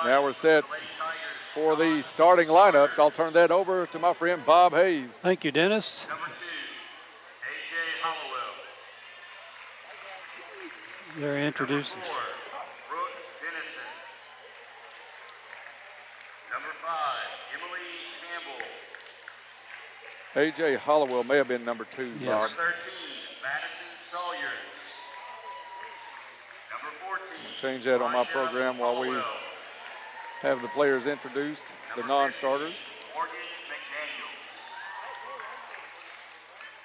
Now we're set for the starting lineups. I'll turn that over to my friend Bob Hayes. Thank you, Dennis. Number 2, A.J. Hollowell. They're introducing. Number 4, Brooke Dennison. Number 5, Emily Campbell. A.J. Hollowell may have been number 2. Yes. Number 13, Madison Sawyers. Number 14, Change that on my Marsha program while we Caldwell. have the players introduced, the Number non-starters. 15, Morgan McDaniel.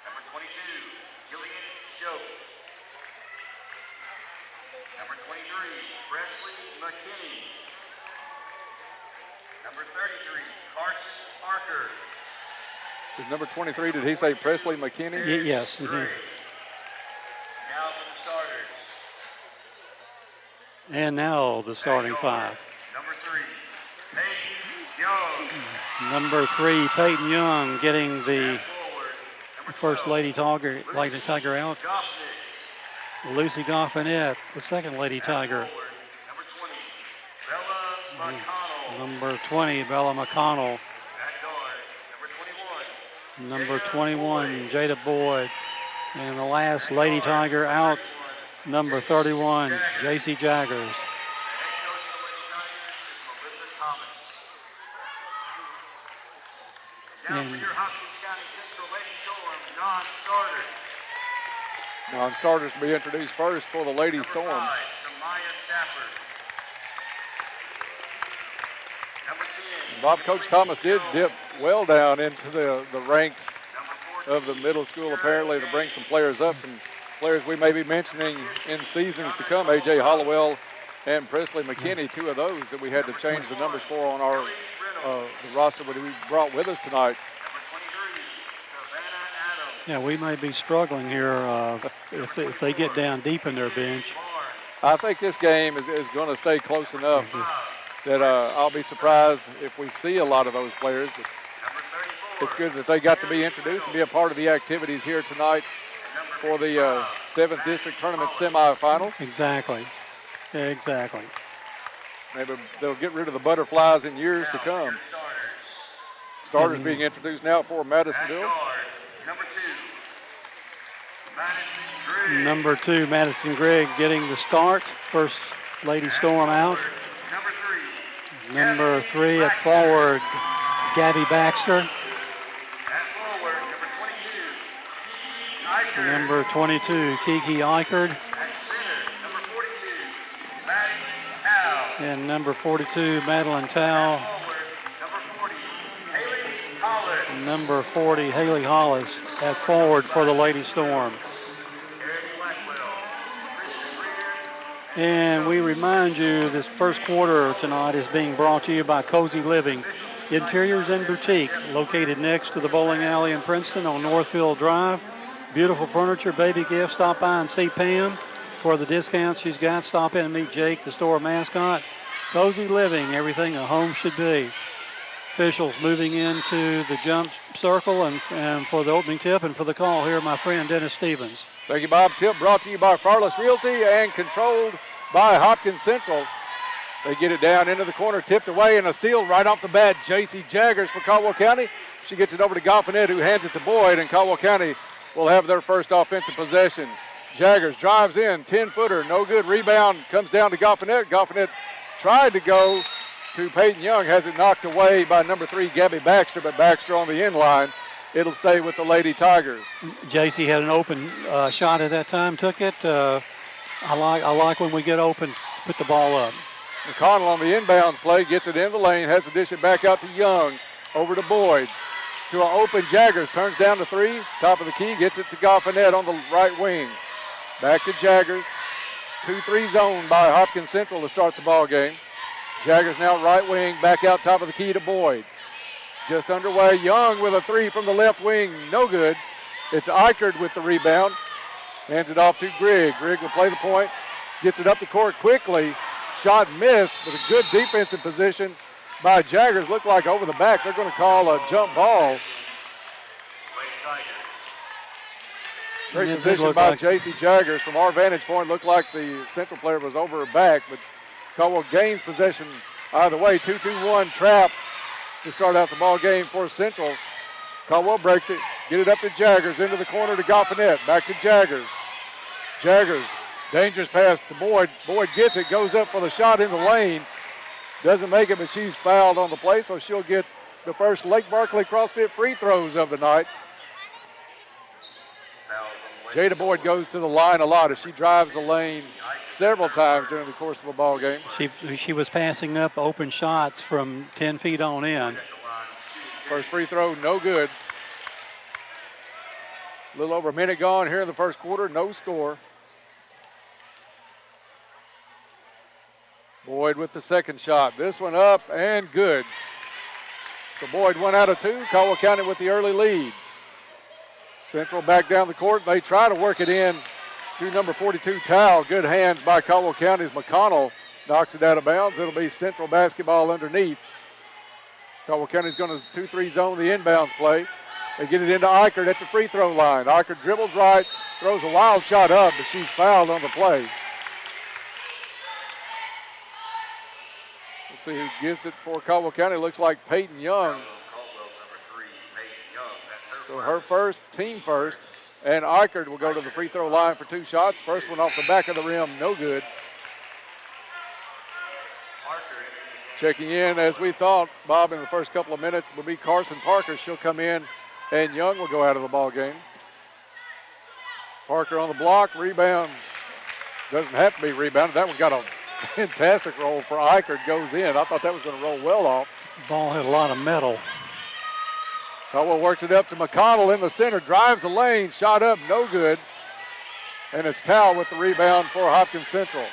Number 22, Gillian Schultz. Number 23, Presley McKinney. Number 33, Carson Parker. Is number 23, did he say Presley McKinney? Yes. Gray. Now for the starters. And now the starting five. Number 3, Peyton Young. Number 3, Peyton Young, getting the Forward, number first 12, Lady Tiger out. Goffney. Lucy Goffinette, the second Lady Tiger. Forward, number 20, Bella McConnell. Number 20, Bella McConnell. At guard, Number 21, Jada Boyd. And the last Lady Tiger out, number 31, J.C. Jaggers. Now for your Hopkins County Central Lady Storm non-starters. Non-starters to be introduced first for the Lady Number Storm. 5, Samaya Stafford. Number 10, Bob, Coach Thomas did dip well down into the ranks number of the middle school apparently to bring some players up, some players we may be mentioning in seasons to come. A.J. Hollowell and Presley McKinney, two of those that we had to change the numbers for on our the roster that we brought with us tonight. Number 23, Savannah Adams. Yeah, we may be struggling here if they get down deep in their bench. I think this game is going to stay close enough that I'll be surprised if we see a lot of those players. But it's good that they got to be introduced and be a part of the activities here tonight for the 7th District Tournament semifinals. Exactly. Maybe they'll get rid of the butterflies in years to come. Starters being introduced now for Madisonville. Number 2, Madison Gregg getting the start. First Lady Storm out. Number 3 at forward, Gabby Baxter. Number 22, Kiki Eichert. And number 42, Madeline Tao. Number 40, Haley Hollis at forward for the Lady Storm. And we remind you this first quarter tonight is being brought to you by Cozy Living Interiors and Boutique, located next to the bowling alley in Princeton on Northfield Drive. Beautiful furniture, baby gifts. Stop by and see Pam for the discounts she's got. Stop in and meet Jake, the store mascot. Cozy Living, everything a home should be. Officials moving into the jump circle and for the opening tip and for the call here, my friend Dennis Stevens. Thank you, Bob. Tip brought to you by Farless Realty and controlled by Hopkins Central. They get it down into the corner, tipped away, and a steal right off the bat. J.C. Jaggers for Caldwell County. She gets it over to Goffinette, who hands it to Boyd, and Caldwell County will have their first offensive possession. Jaggers drives in, 10-footer, no good. Rebound comes down to Goffinette. Goffinette tried to go to Peyton Young, has it knocked away by number 3, Gabby Baxter, but Baxter on the end line. It'll stay with the Lady Tigers. JC had an open shot at that time, took it. I like when we get open, put the ball up. McConnell on the inbounds play, gets it in the lane, has to dish it back out to Young, over to Boyd. To an open Jaggers, turns down to 3, top of the key, gets it to Goffinette on the right wing. Back to Jaggers, 2-3 zone by Hopkins Central to start the ball game. Jaggers now right wing, back out top of the key to Boyd. Just underway, Young with a 3 from the left wing, no good. It's Eichert with the rebound. Hands it off to Grigg. Grigg will play the point, gets it up the court quickly. Shot missed, but a good defensive position by Jaggers. Looked like over the back. They're going to call a jump ball. Great position by J.C. Jaggers. From our vantage point, looked like the Central player was over her back, but Caldwell gains possession either way. 2-2-1 trap to start out the ball game for Central. Caldwell breaks it. Get it up to Jaggers. Into the corner to Goffinette. Back to Jaggers. Jaggers. Dangerous pass to Boyd. Boyd gets it. Goes up for the shot in the lane. Doesn't make it, but she's fouled on the play, so she'll get the first Lake Barkley CrossFit free throws of the night. Jada Boyd goes to the line a lot as she drives the lane several times during the course of a ball game. She was passing up open shots from 10 feet on in. First free throw, no good. A little over a minute gone here in the first quarter, no score. Boyd with the second shot. This one up and good. So Boyd 1 out of 2. Caldwell County with the early lead. Central back down the court. They try to work it in to number 42, Towle. Good hands by Caldwell County's McConnell. Knocks it out of bounds. It'll be Central basketball underneath. Caldwell County's going to 2-3 zone the inbounds play. They get it into Eichert at the free throw line. Eichert dribbles right, throws a wild shot up, but she's fouled on the play. We'll see who gets it for Caldwell County. Looks like Peyton Young. So her first, team first, and Eichert will go to the free throw line for 2 shots. First one off the back of the rim, no good. Checking in, as we thought, Bob, in the first couple of minutes, would be Carson Parker. She'll come in, and Young will go out of the ball game. Parker on the block, rebound. Doesn't have to be rebounded. That one got a fantastic roll for Eichert, goes in. I thought that was going to roll well off. Ball had a lot of metal. Caldwell works it up to McConnell in the center, drives the lane, shot up, no good. And it's Towle with the rebound for Hopkins Central.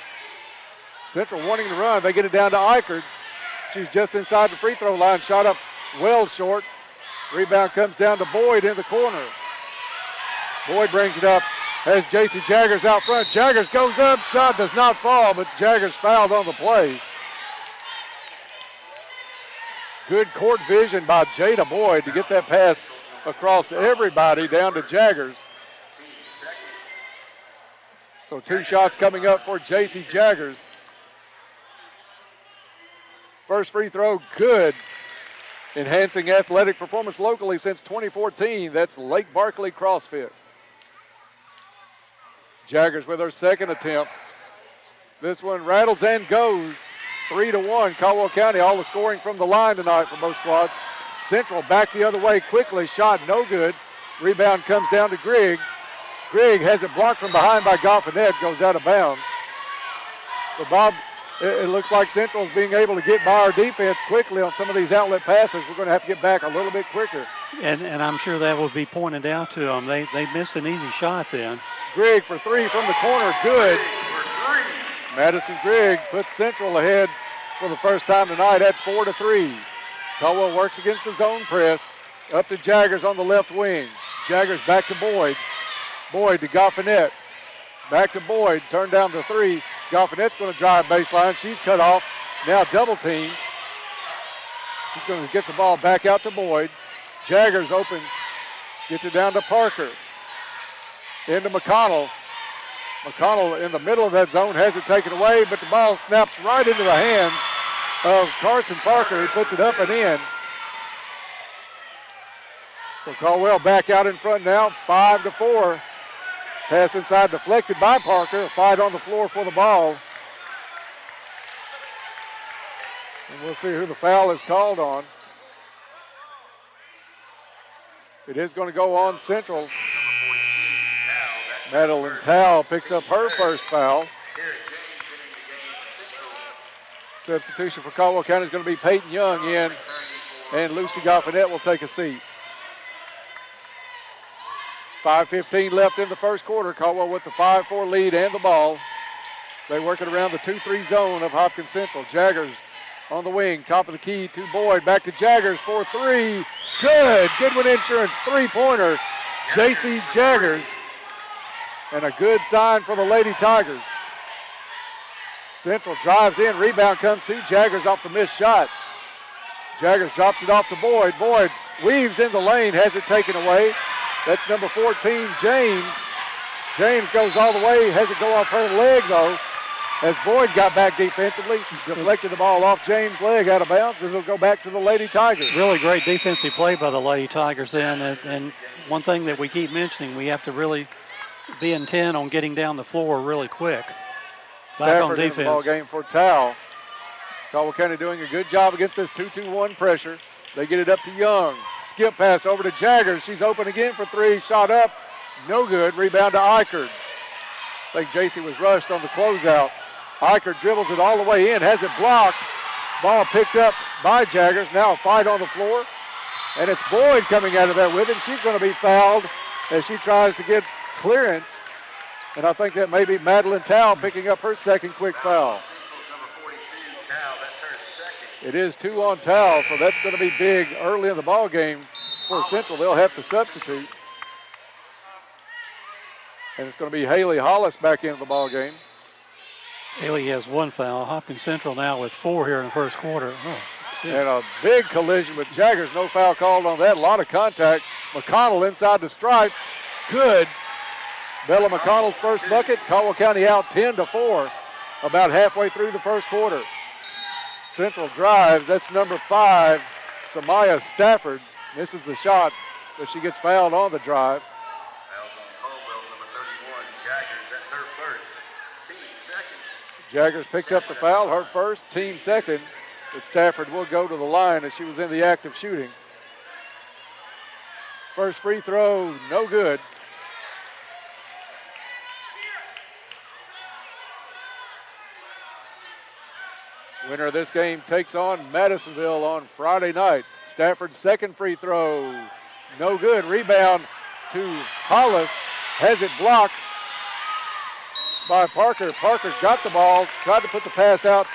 Central wanting to run. They get it down to Eichert. She's just inside the free throw line, shot up well short. Rebound comes down to Boyd in the corner. Boyd brings it up, has J.C. Jaggers out front. Jaggers goes up, shot does not fall, but Jaggers fouled on the play. Good court vision by Jada Boyd to get that pass across everybody down to Jaggers. So 2 shots coming up for J.C. Jaggers. First free throw, good. Enhancing athletic performance locally since 2014. That's Lake Barkley CrossFit. Jaggers with her second attempt. This one rattles and goes. 3-1, Caldwell County. All the scoring from the line tonight for both squads. Central back the other way quickly. Shot no good. Rebound comes down to Grigg. Grigg has it blocked from behind by Goffinette. Goes out of bounds. So Bob, it looks like Central's being able to get by our defense quickly on some of these outlet passes. We're going to have to get back a little bit quicker. And I'm sure that will be pointed out to them. They missed an easy shot then. Grigg for 3 from the corner. Good. Madison Grigg puts Central ahead for the first time tonight at 4-3. Caldwell works against the zone press. Up to Jaggers on the left wing. Jaggers back to Boyd. Boyd to Goffinette. Back to Boyd. Turned down to 3. Goffinette's going to drive baseline. She's cut off. Now double team. She's going to get the ball back out to Boyd. Jaggers open. Gets it down to Parker. Into McConnell. McConnell in the middle of that zone has it taken away, but the ball snaps right into the hands of Carson Parker. He puts it up and in. So Caldwell back out in front now, 5-4. Pass inside deflected by Parker. A fight on the floor for the ball. And we'll see who the foul is called on. It is going to go on Central. Madeline Towle picks up her first foul. Substitution for Caldwell County is going to be Peyton Young in, and Lucy Goffinette will take a seat. 5:15 left in the first quarter. Caldwell with the 5-4 lead and the ball. They work it around the 2-3 zone of Hopkins Central. Jaggers on the wing, top of the key to Boyd. Back to Jaggers for 3. Good. Goodwin Insurance three-pointer. J.C. Jaggers. And a good sign for the Lady Tigers. Central drives in. Rebound comes to Jaggers off the missed shot. Jaggers drops it off to Boyd. Boyd weaves in the lane, has it taken away. That's number 14, James. James goes all the way, has it go off her leg though. as Boyd got back defensively, deflected the ball off James' leg out of bounds, and it'll go back to the Lady Tigers. Really great defensive play by the Lady Tigers then. And one thing that we keep mentioning, we have to really be intent on getting down the floor really quick. Back on Stafford in the ball defense. game for Towel. Caldwell County doing a good job against this 2-2-1 pressure. They get it up to Young. Skip pass over to Jaggers. She's open again for three. Shot up. No good. Rebound to Eichert. I think JC was rushed on the closeout. Eichert dribbles it all the way in. Has it blocked. Ball picked up by Jaggers. Now a fight on the floor. And it's Boyd coming out of there with him. She's going to be fouled as she tries to get clearance. And I think that may be Madeline Towle picking up her second quick foul. It is 2 on Towle, so that's going to be big early in the ball game for Central. They'll have to substitute. And it's going to be Haley Hollis back into the ball game. Haley has 1 foul. Hopkins Central now with 4 here in the first quarter. Oh, and a big collision with Jaggers. No foul called on that. A lot of contact. McConnell inside the stripe. Good. Bella McConnell's first bucket. Caldwell County out 10-4 about halfway through the first quarter. Central drives. That's number 5, Samaya Stafford. Misses the shot, but she gets fouled on the drive. Fouls on Caldwell, number 31, Jaggers. That's her first. Team second. Jaggers picked up the foul, her first, team second. But Stafford will go to the line as she was in the act of shooting. First free throw, no good. Winner of this game takes on Madisonville on Friday night. Stafford's second free throw, no good. Rebound to Hollis, has it blocked by Parker. Parker got the ball, tried to put the pass out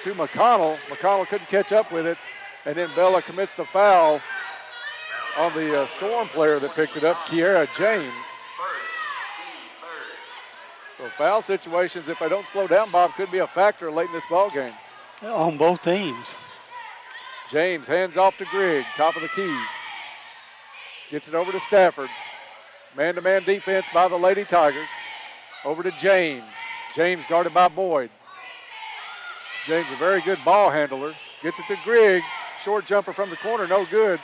to McConnell. McConnell couldn't catch up with it, and then Bella commits the foul on the Storm player that picked it up, Kiera James. So foul situations, if they don't slow down, Bob, could be a factor late in this ball game. On both teams. James hands off to Grigg, top of the key. Gets it over to Stafford. Man-to-man defense by the Lady Tigers. Over to James. James guarded by Boyd. James, a very good ball handler. Gets it to Grigg. Short jumper from the corner, no good.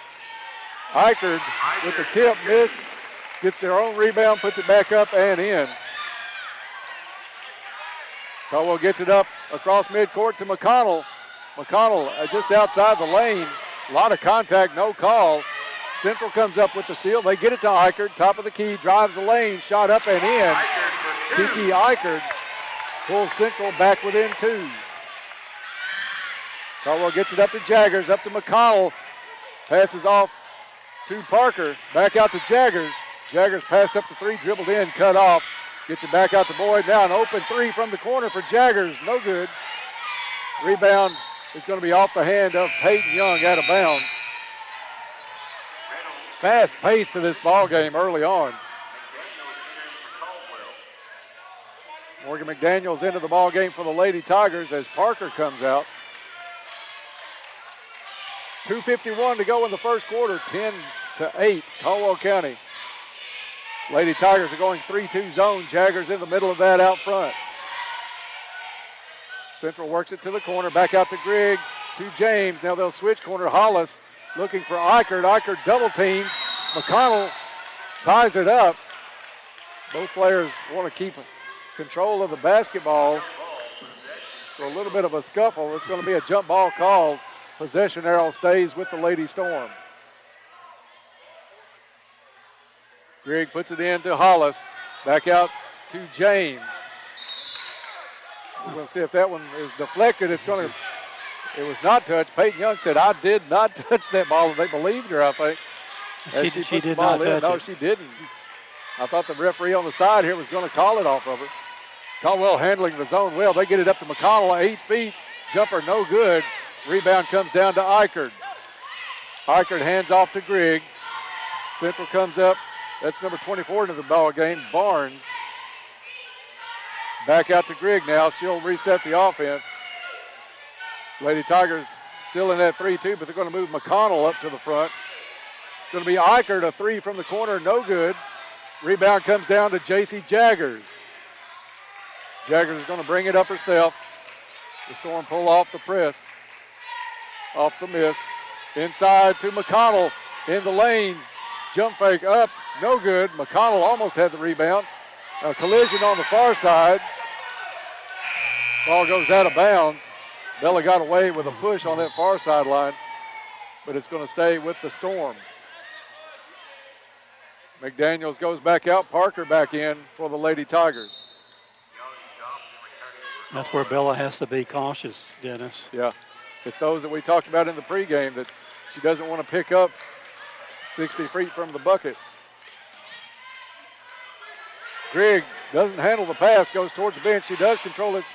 Eichert with the tip, missed. Gets their own rebound, puts it back up and in. Caldwell gets it up across midcourt to McConnell. McConnell just outside the lane. A lot of contact, no call. Central comes up with the steal. They get it to Eichert, top of the key, drives the lane, shot up and in. Kiki Eichert pulls Central back within 2. Caldwell gets it up to Jaggers, up to McConnell. Passes off to Parker, back out to Jaggers. Jaggers passed up the 3, dribbled in, cut off. Gets it back out to Boyd. Now an open 3 from the corner for Jaggers. No good. Rebound is going to be off the hand of Peyton Young out of bounds. Fast pace to this ball game early on. Morgan McDaniel's into the ball game for the Lady Tigers as Parker comes out. 2:51 to go in the first quarter, 10-8, Caldwell County. Lady Tigers are going 3-2 zone. Jaggers in the middle of that out front. Central works it to the corner, back out to Grigg, to James. Now they'll switch corner. Hollis looking for Eichert. Eichert double team. McConnell ties it up. Both players want to keep control of the basketball. So a little bit of a scuffle. It's going to be a jump ball called. Possession arrow stays with the Lady Storm. Grigg puts it in to Hollis. Back out to James. We're going to see if that one is deflected. It was not touched. Peyton Young said, I did not touch that ball. They believed her, I think. She did not touch it. No, she didn't. I thought the referee on the side here was going to call it off of her. Caldwell handling the zone well. They get it up to McConnell, 8 feet. Jumper no good. Rebound comes down to Eichert. Eichert hands off to Grigg. Central comes up. That's number 24 into the ball game, Barnes. Back out to Grigg now. She'll reset the offense. Lady Tigers still in that 3-2, but they're going to move McConnell up to the front. It's going to be Eichert, a 3 from the corner, no good. Rebound comes down to J.C. Jaggers. Jaggers is going to bring it up herself. The Storm pull off the press. Off the miss. Inside to McConnell in the lane. Jump fake up. No good. McConnell almost had the rebound. A collision on the far side. Ball goes out of bounds. Bella got away with a push on that far sideline, but it's going to stay with the Storm. McDaniels goes back out. Parker back in for the Lady Tigers. That's where Bella has to be cautious, Dennis. Yeah, it's those that we talked about in the pregame that she doesn't want to pick up 60 feet from the bucket. Grigg doesn't handle the pass, goes towards the bench. She does control it,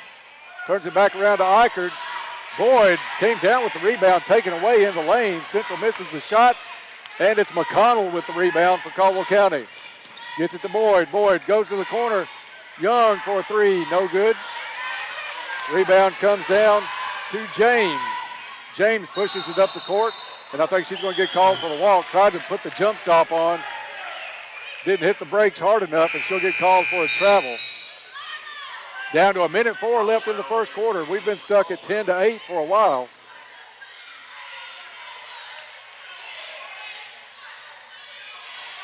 turns it back around to Eichert. Boyd came down with the rebound, taken away in the lane. Central misses the shot, and it's McConnell with the rebound for Caldwell County. Gets it to Boyd. Boyd goes to the corner. Young for a three, no good. Rebound comes down to James. James pushes it up the court, and I think she's going to get called for the walk. Tried to put the jump stop on. Didn't hit the brakes hard enough, and she'll get called for a travel. Down to 1:04 left in the first quarter. We've been stuck at 10-8 for a while.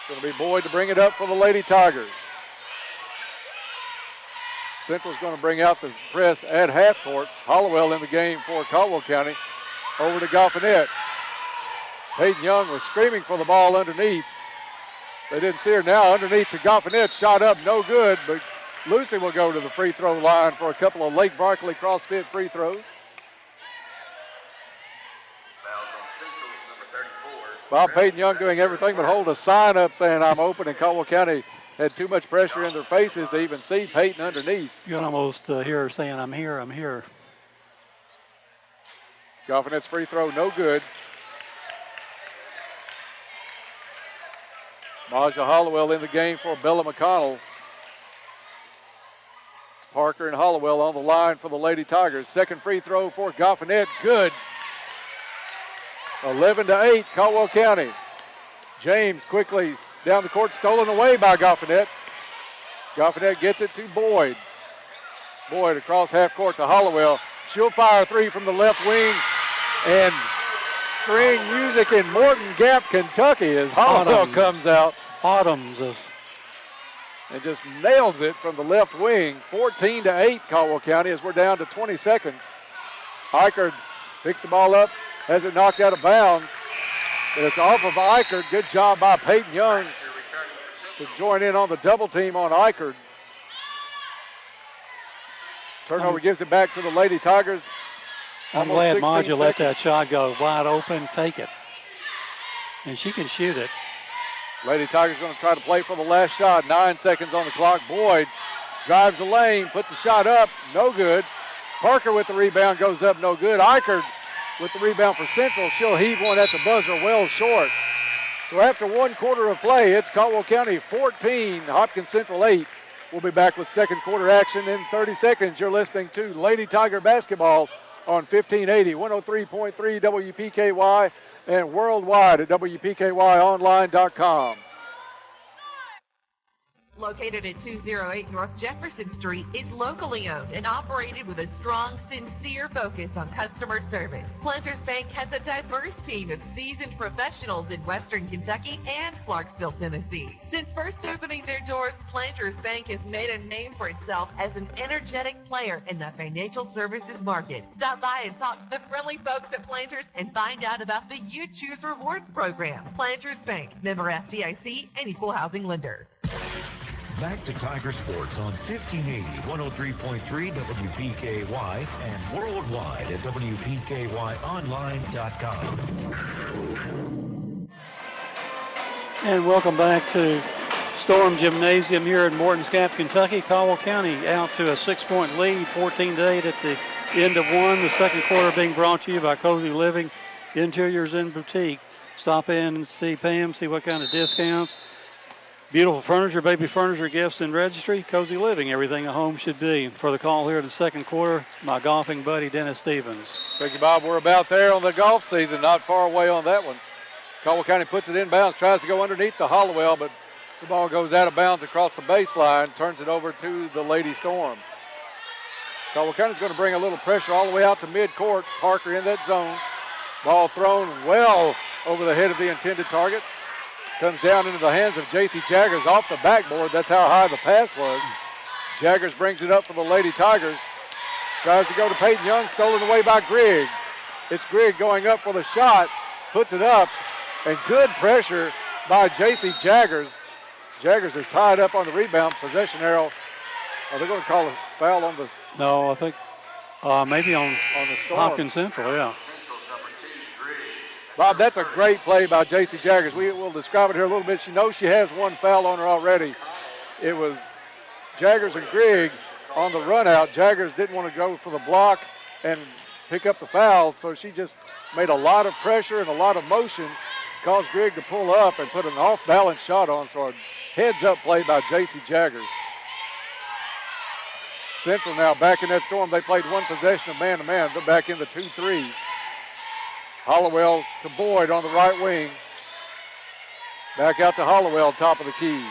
It's going to be Boyd to bring it up for the Lady Tigers. Central's going to bring out the press at half court. Hollowell in the game for Caldwell County. Over to Goffinette. Peyton Young was screaming for the ball underneath. They didn't see her now. Underneath to Goffinette. Shot up, no good, but Lucy will go to the free throw line for a couple of Lake Barkley CrossFit free throws. Bob Peyton Young doing everything but hold a sign up saying I'm open, and Caldwell County had too much pressure in their faces to even see Peyton underneath. You can almost hear her saying, I'm here, I'm here. Goffinette's free throw, no good. Maja Hollowell in the game for Bella McConnell. It's Parker and Hollowell on the line for the Lady Tigers. Second free throw for Goffinette, good. 11-8, Caldwell County. James quickly down the court, stolen away by Goffinette. Goffinette gets it to Boyd. Boyd across half court to Hollowell. She'll fire a three from the left wing, and string music in Morton Gap, Kentucky as Hollowell comes out. Autumns. And just nails it from the left wing. 14-8 Caldwell County as we're down to 20 seconds. Eichert picks the ball up, has it knocked out of bounds. But it's off of Eichert. Good job by Peyton Young to join in on the double team on Eichert. Turnover gives it back to the Lady Tigers. I'm glad Maja let that shot go wide open. Take it. And she can shoot it. Lady Tigers going to try to play for the last shot. 9 seconds on the clock. Boyd drives the lane, puts a shot up, no good. Parker with the rebound, goes up, no good. Eichert with the rebound for Central. She'll heave one at the buzzer, well short. So after 1 quarter of play, it's Caldwell County 14, Hopkins Central 8. We'll be back with second quarter action in 30 seconds. You're listening to Lady Tiger Basketball on 1580, 103.3 WPKY, and worldwide at WPKYonline.com. Located at 208 North Jefferson Street, is locally owned and operated with a strong, sincere focus on customer service. Planters Bank has a diverse team of seasoned professionals in Western Kentucky and Clarksville, Tennessee. Since first opening their doors, Planters Bank has made a name for itself as an energetic player in the financial services market. Stop by and talk to the friendly folks at Planters and find out about the You Choose Rewards program. Planters Bank, member FDIC, and equal housing lender. Back to Tiger Sports on 1580, 103.3 WPKY, and worldwide at WPKYonline.com. And welcome back to Storm Gymnasium here in Morton's Gap, Kentucky. Caldwell County out to a 6-point lead, 14-8 at the end of one. The second quarter being brought to you by Cozy Living, Interiors and Boutique. Stop in and see Pam, see what kind of discounts. Beautiful furniture, baby furniture, gifts, and registry. Cozy Living, everything a home should be. For the call here in the second quarter, my golfing buddy, Dennis Stevens. Thank you, Bob. We're about there on the golf season, not far away on that one. Caldwell County puts it in bounds, tries to go underneath the Hollowell, but the ball goes out of bounds across the baseline, turns it over to the Lady Storm. Caldwell County's going to bring a little pressure all the way out to midcourt. Parker in that zone. Ball thrown well over the head of the intended target. Comes down into the hands of J.C. Jaggers off the backboard. That's how high the pass was. Jaggers brings it up for the Lady Tigers. Tries to go to Peyton Young, stolen away by Grigg. It's Grigg going up for the shot, puts it up, and good pressure by J.C. Jaggers. Jaggers is tied up on the rebound. Possession arrow. Are they going to call a foul on the? No, I think maybe on the Storm. Hopkins Central, yeah. Bob, that's a great play by J.C. Jaggers. We will describe it here a little bit. She knows she has one foul on her already. It was Jaggers and Grigg on the run out. Jaggers didn't want to go for the block and pick up the foul, so she just made a lot of pressure and a lot of motion, caused Grigg to pull up and put an off-balance shot on, so a heads-up play by J.C. Jaggers. Central now back in that Storm. They played one possession of man-to-man. They're back in the 2-3. Hollowell to Boyd on the right wing. Back out to Hollowell, top of the key.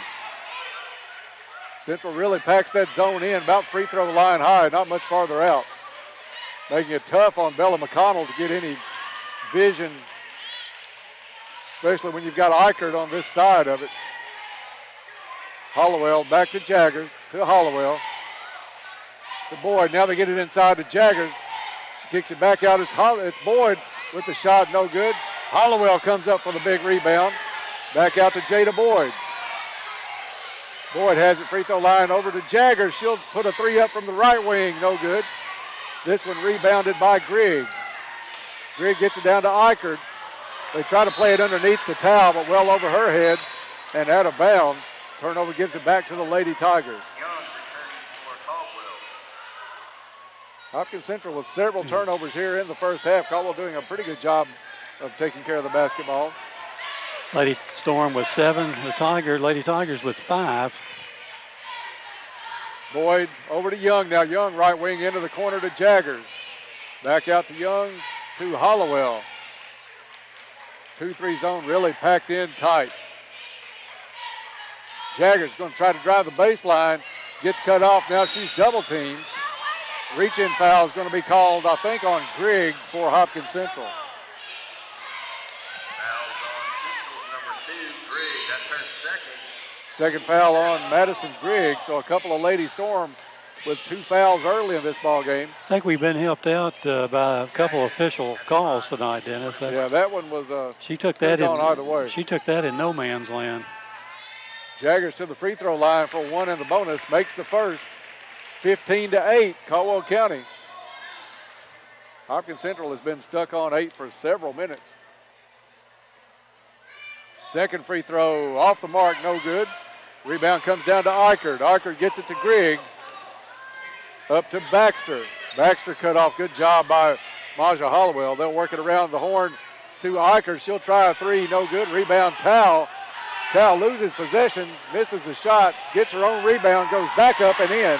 Central really packs that zone in, about free throw line high, not much farther out. Making it tough on Bella McConnell to get any vision, especially when you've got Eichert on this side of it. Hollowell back to Jaggers, to Hollowell. To Boyd, now they get it inside to Jaggers. She kicks it back out, it's Boyd with the shot, no good. Hollowell comes up for the big rebound. Back out to Jada Boyd. Boyd has it free throw line over to Jaggers. She'll put a three up from the right wing, no good. This one rebounded by Grigg. Grigg gets it down to Eichert. They try to play it underneath the towel, but well over her head and out of bounds. Turnover gives it back to the Lady Tigers. Hopkins Central with several turnovers here in the first half. Caldwell doing a pretty good job of taking care of the basketball. Lady Storm with 7, Lady Tigers with 5. Boyd over to Young now. Young right wing into the corner to Jaggers. Back out to Young to Hollowell. 2-3 zone really packed in tight. Jaggers going to try to drive the baseline. Gets cut off. Now she's double teamed. Reach-in foul is going to be called, I think, on Grigg for Hopkins Central. Foul's on number 2, Grigg. That's her second. Second foul on Madison Grigg, so a couple of Lady Storm with 2 fouls early in this ball game. I think we've been helped out by a couple of official calls tonight, Dennis. Yeah, that one was she took that in either way. She took that in no man's land. Jaggers to the free throw line for one in the bonus, makes the first. 15-8, Caldwell County. Hopkins Central has been stuck on 8 for several minutes. Second free throw off the mark, no good. Rebound comes down to Eichert. Eichert gets it to Grigg. Up to Baxter. Baxter cut off. Good job by Maja Hollowell. They'll work it around the horn to Eichert. She'll try a three, no good. Rebound Towle. Towle loses possession, misses the shot, gets her own rebound, goes back up and in.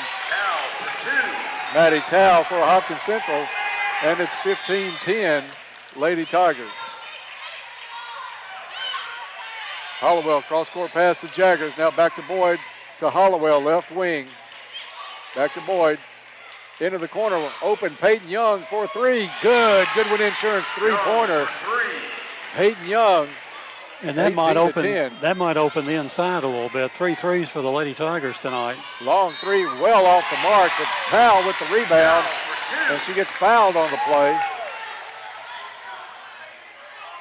Maddie Towle for Hopkins Central, and it's 15-10, Lady Tigers. Hollowell cross-court pass to Jaggers, now back to Boyd, to Hollowell, left wing. Back to Boyd, into the corner, open Peyton Young for 3, good. Goodwin Insurance three-pointer. Peyton Young. And that might open the inside a little bit. 3 threes for the Lady Tigers tonight. Long three, well off the mark. But Powell with the rebound, and she gets fouled on the play.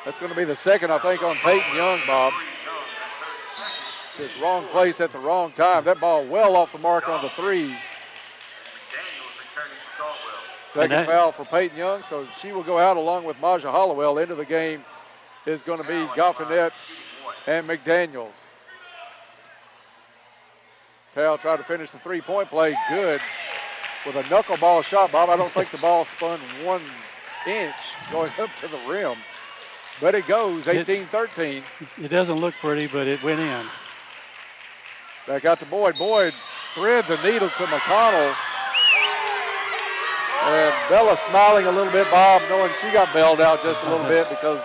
That's going to be the second, I think, on Peyton Young, Bob. Just wrong place at the wrong time. That ball well off the mark on the 3. Second foul for Peyton Young, so she will go out along with Maja Hollowell. Into the game is going to be Goffinette and McDaniels. Towle tried to finish the three-point play. Good with a knuckleball shot, Bob. I don't think the ball spun 1 inch going up to the rim. But it goes, 18-13. It doesn't look pretty, but it went in. Back out to Boyd. Boyd threads a needle to McConnell. And Bella smiling a little bit, Bob, knowing she got bailed out just a little bit because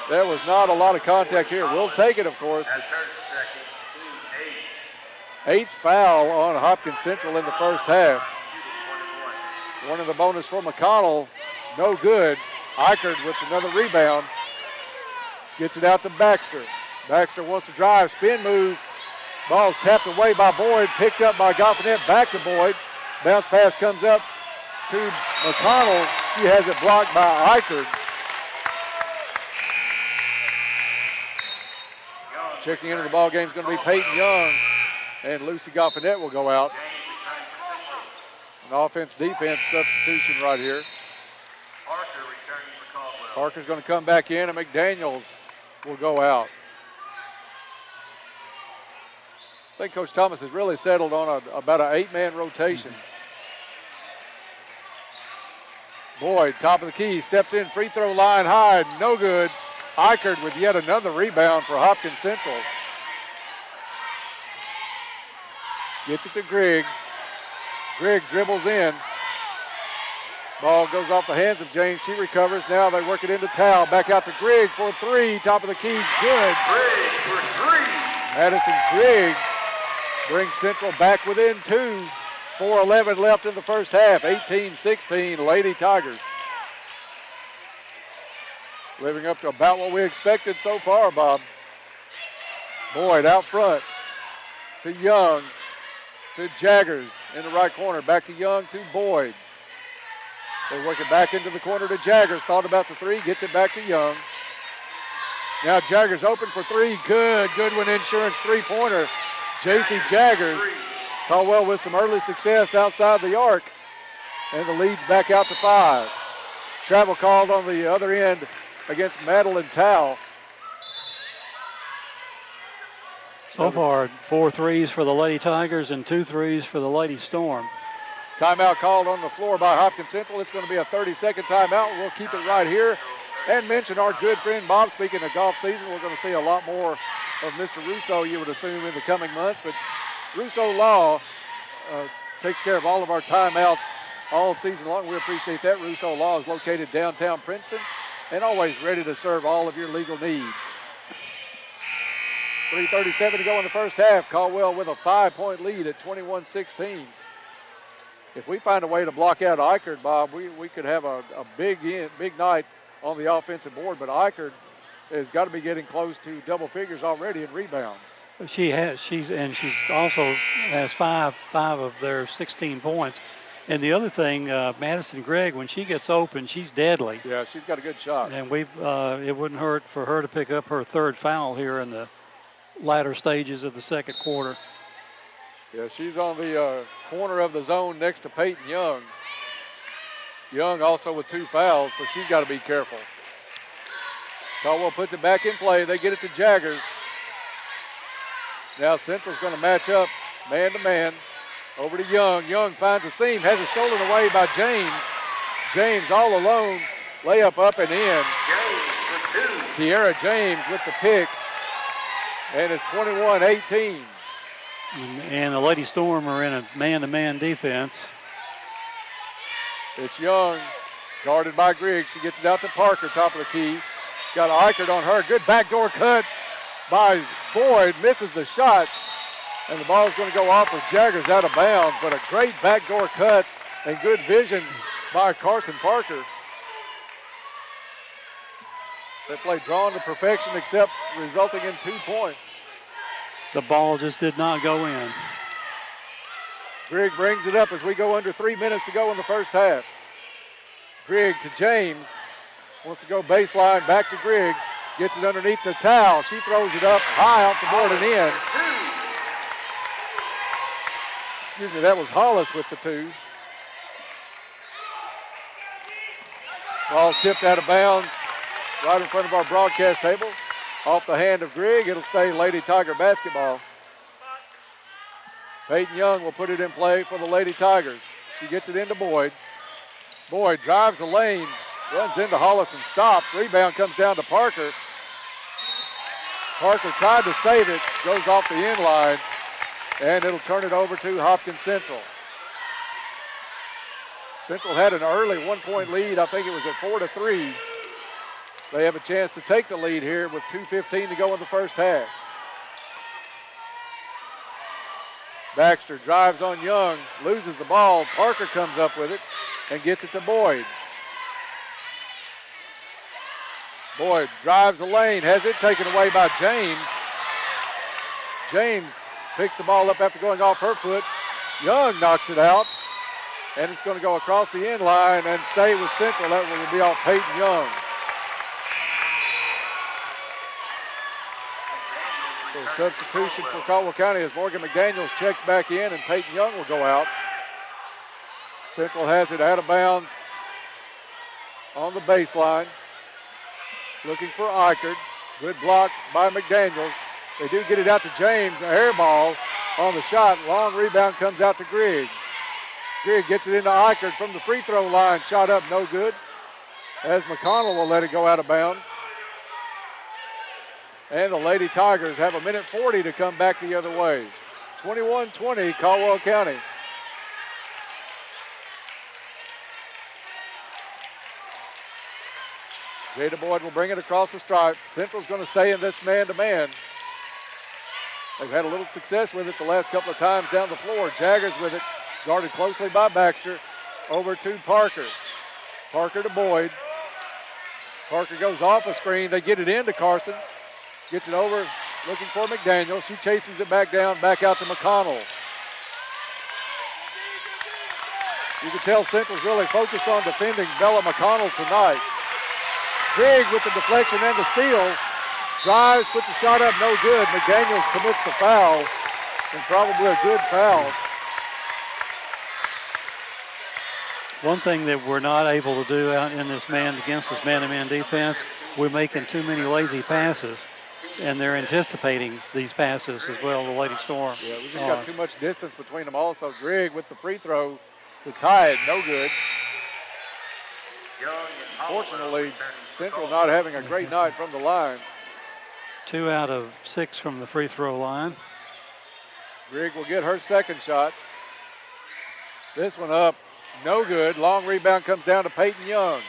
there was not a lot of contact here. We'll take it, of course. 8th foul on Hopkins Central in the first half. One of the bonus for McConnell, no good. Eichert with another rebound. Gets it out to Baxter. Baxter wants to drive, spin move. Ball's tapped away by Boyd, picked up by Goffinet, back to Boyd. Bounce pass comes up to McConnell. She has it blocked by Eichert. Checking into the ball game is going to be Peyton Young, and Lucy Goffinet will go out. An offense-defense substitution right here. Parker returning for Caldwell. Parker's going to come back in, and McDaniels will go out. I think Coach Thomas has really settled on about an 8-man rotation. Boyd, top of the key, steps in, free throw line high, no good. Eichert with yet another rebound for Hopkins Central. Gets it to Grigg. Grigg dribbles in. Ball goes off the hands of James. She recovers. Now they work it into Towle. Back out to Grigg for three. Top of the key. Good. Grigg for three. Madison Grigg brings Central back within two. 4:11 left in the first half. 18-16 Lady Tigers. Living up to about what we expected so far, Bob. Boyd out front to Young. To Jaggers in the right corner. Back to Young to Boyd. They work it back into the corner to Jaggers. Thought about the three. Gets it back to Young. Now Jaggers open for three. Good. Goodwin Insurance three-pointer. J.C. Jaggers. Caldwell with some early success outside the arc. And the lead's back out to 5. Travel called on the other end against Madeline Towle. So far, 4 threes for the Lady Tigers and 2 threes for the Lady Storm. Timeout called on the floor by Hopkins Central. It's going to be a 30-second timeout. We'll keep it right here and mention our good friend Bob. Speaking of golf season, we're going to see a lot more of Mr. Russo, you would assume, in the coming months. But Russo Law takes care of all of our timeouts all season long. We appreciate that. Russo Law is located downtown Princeton and always ready to serve all of your legal needs. 3:37 to go in the first half. Caldwell with a 5-point lead at 21-16. If we find a way to block out Eichert, Bob, we could have a big night on the offensive board. But Eichert has got to be getting close to double figures already in rebounds. She also has five of their 16 points. And the other thing, Madison Gregg, when she gets open, she's deadly. Yeah, she's got a good shot. And it wouldn't hurt for her to pick up her 3rd foul here in the latter stages of the second quarter. Yeah, she's on the corner of the zone next to Peyton Young. Young also with 2 fouls, so she's got to be careful. Caldwell puts it back in play. They get it to Jaggers. Now Central's going to match up man-to-man. Over to Young. Young finds a seam, has it stolen away by James. James all alone. Layup up and in. Kiera James with the pick. And it's 21-18. And the Lady Storm are in a man-to-man defense. It's Young, guarded by Griggs. She gets it out to Parker, top of the key. Got Eichert on her. Good backdoor cut by Boyd. Misses the shot. And the ball is going to go off with Jaggers out of bounds. But a great backdoor cut and good vision by Carson Parker. They play drawn to perfection except resulting in 2 points. The ball just did not go in. Grigg brings it up as we go under 3 minutes to go in the first half. Grigg to James. Wants to go baseline, back to Grigg. Gets it underneath the towel. She throws it up high off the board and in. Excuse me, that was Hollis with the 2. Ball's tipped out of bounds right in front of our broadcast table. Off the hand of Grigg, it'll stay Lady Tiger basketball. Peyton Young will put it in play for the Lady Tigers. She gets it into Boyd. Boyd drives the lane, runs into Hollis and stops. Rebound comes down to Parker. Parker tried to save it, goes off the end line, and it'll turn it over to Hopkins Central. Central had an early 1-point lead. I think it was at 4-3. They have a chance to take the lead here with 2:15 to go in the first half. Baxter drives on Young, loses the ball. Parker comes up with it and gets it to Boyd. Boyd drives the lane, has it taken away by James. James picks the ball up after going off her foot. Young knocks it out, and it's going to go across the end line and stay with Central. That will be off Peyton Young. So a substitution for Caldwell County as Morgan McDaniels checks back in and Peyton Young will go out. Central has it out of bounds on the baseline. Looking for Eichert. Good block by McDaniels. They do get it out to James. A air ball on the shot. Long rebound comes out to Grigg. Grigg gets it into Eichert from the free throw line. Shot up, no good. As McConnell will let it go out of bounds. And the Lady Tigers have 1:40 to come back the other way. 21-20, Caldwell County. Jada Boyd will bring it across the stripe. Central's going to stay in this man-to-man. They've had a little success with it the last couple of times down the floor. Jaggers with it, guarded closely by Baxter. Over to Parker. Parker to Boyd. Parker goes off a screen. They get it into Carson. Gets it over, looking for McDaniel. She chases it back down, back out to McConnell. You can tell Central's really focused on defending Bella McConnell tonight. Grigg with the deflection and the steal. Drives, puts a shot up, no good. McDaniels commits the foul, and probably a good foul. One thing that we're not able to do out in this against this man-to-man defense, we're making too many lazy passes, and they're anticipating these passes as well, the Lady Storm. Yeah, we just got too much distance between them also. Grigg with the free throw to tie it, no good. Fortunately, Central not having a great night from the line. 2 out of 6 from the free throw line. Grigg will get her second shot. This one up, no good. Long rebound comes down to Peyton Young.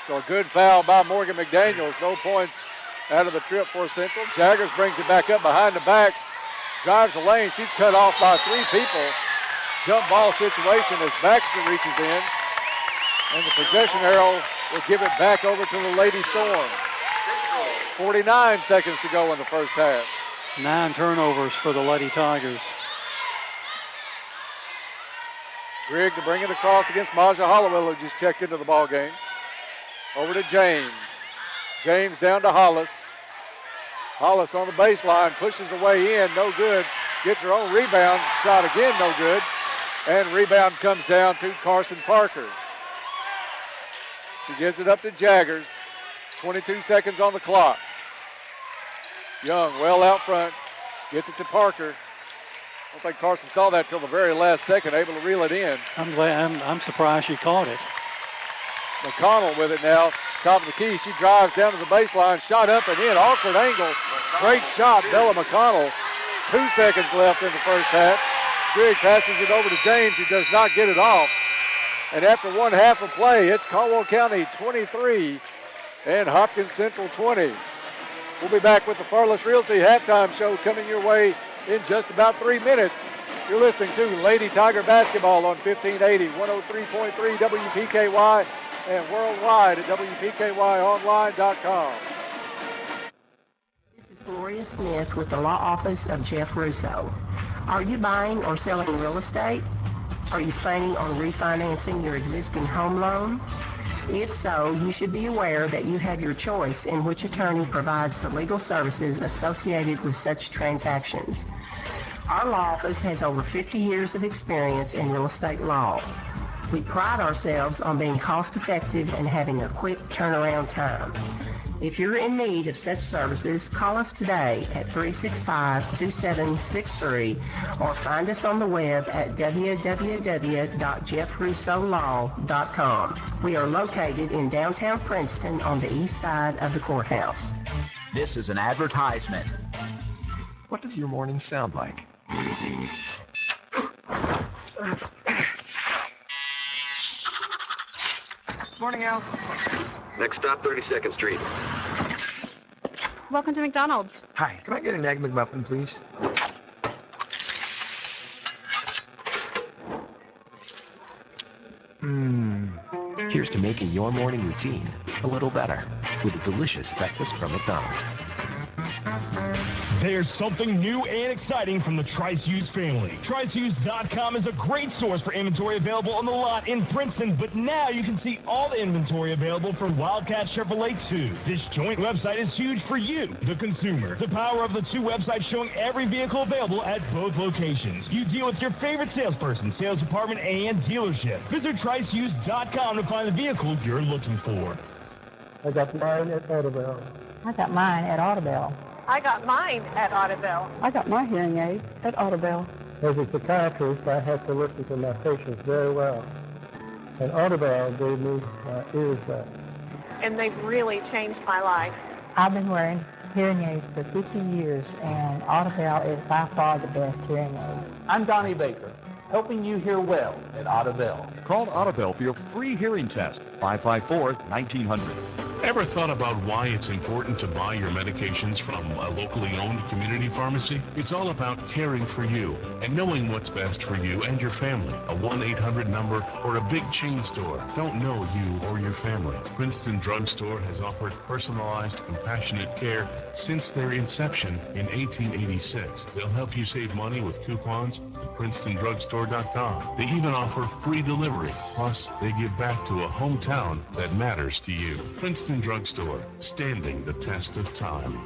So a good foul by Morgan McDaniels. No points out of the trip for Central. Jaggers brings it back up behind the back. Drives the lane. She's cut off by 3 people. Jump ball situation as Baxter reaches in. And the possession arrow will give it back over to the Lady Storm. 49 seconds to go in the first half. 9 turnovers for the Lady Tigers. Grigg to bring it across against Maja Hollowell, who just checked into the ball game. Over to James. James down to Hollis. Hollis on the baseline, pushes her way in, no good. Gets her own rebound, shot again, no good. And rebound comes down to Carson Parker. She gives it up to Jaggers. 22 seconds on the clock. Young well out front, gets it to Parker. I don't think Carson saw that till the very last second, able to reel it in. I'm surprised she caught it. McConnell with it now, top of the key. She drives down to the baseline, shot up and in, awkward angle. Great shot, Bella McConnell. 2 seconds left in the first half. Grigg passes it over to James, who does not get it off. And after 1 half of play, it's Caldwell County 23 and Hopkins Central 20. We'll be back with the Farless Realty halftime show coming your way in just about 3 minutes. You're listening to Lady Tiger Basketball on 1580, 103.3 WPKY, and worldwide at WPKYonline.com. This is Gloria Smith with the Law Office of Jeff Russo. Are you buying or selling real estate? Are you planning on refinancing your existing home loan? If so, you should be aware that you have your choice in which attorney provides the legal services associated with such transactions. Our law office has over 50 years of experience in real estate law. We pride ourselves on being cost-effective and having a quick turnaround time. If you're in need of such services, call us today at 365-2763 or find us on the web at www.jeffrussolaw.com. We are located in downtown Princeton on the east side of the courthouse. This is an advertisement. What does your morning sound like? Morning, Al. Next stop, 32nd Street. Welcome to McDonald's. Hi, can I get an Egg McMuffin, please? Here's to making your morning routine a little better with a delicious breakfast from McDonald's. There's something new and exciting from the Trice Used family. TriceUsed.com is a great source for inventory available on the lot in Princeton, but now you can see all the inventory available for Wildcat Chevrolet too. This joint website is huge for you, the consumer. The power of the two websites showing every vehicle available at both locations. You deal with your favorite salesperson, sales department, and dealership. Visit TriceUsed.com to find the vehicle you're looking for. I got mine at Caldwell. I got mine at Audubell. I got mine at Audubell. I got my hearing aid at Audubell. As a psychiatrist, I have to listen to my patients very well. And Audubell gave me my ears back. And they've really changed my life. I've been wearing hearing aids for 50 years, and Audubell is by far the best hearing aid. I'm Donnie Baker, helping you hear well at Audubell. Call Audubell for your free hearing test, 554-1900. Ever thought about why it's important to buy your medications from a locally owned community pharmacy? It's all about caring for you and knowing what's best for you and your family. A 1-800 number or a big chain store don't know you or your family. Princeton Drug Store has offered personalized, compassionate care since their inception in 1886. They'll help you save money with coupons at PrincetonDrugStore.com. They even offer free delivery. Plus, they give back to a hometown that matters to you. Princeton Drug Store, standing the test of time.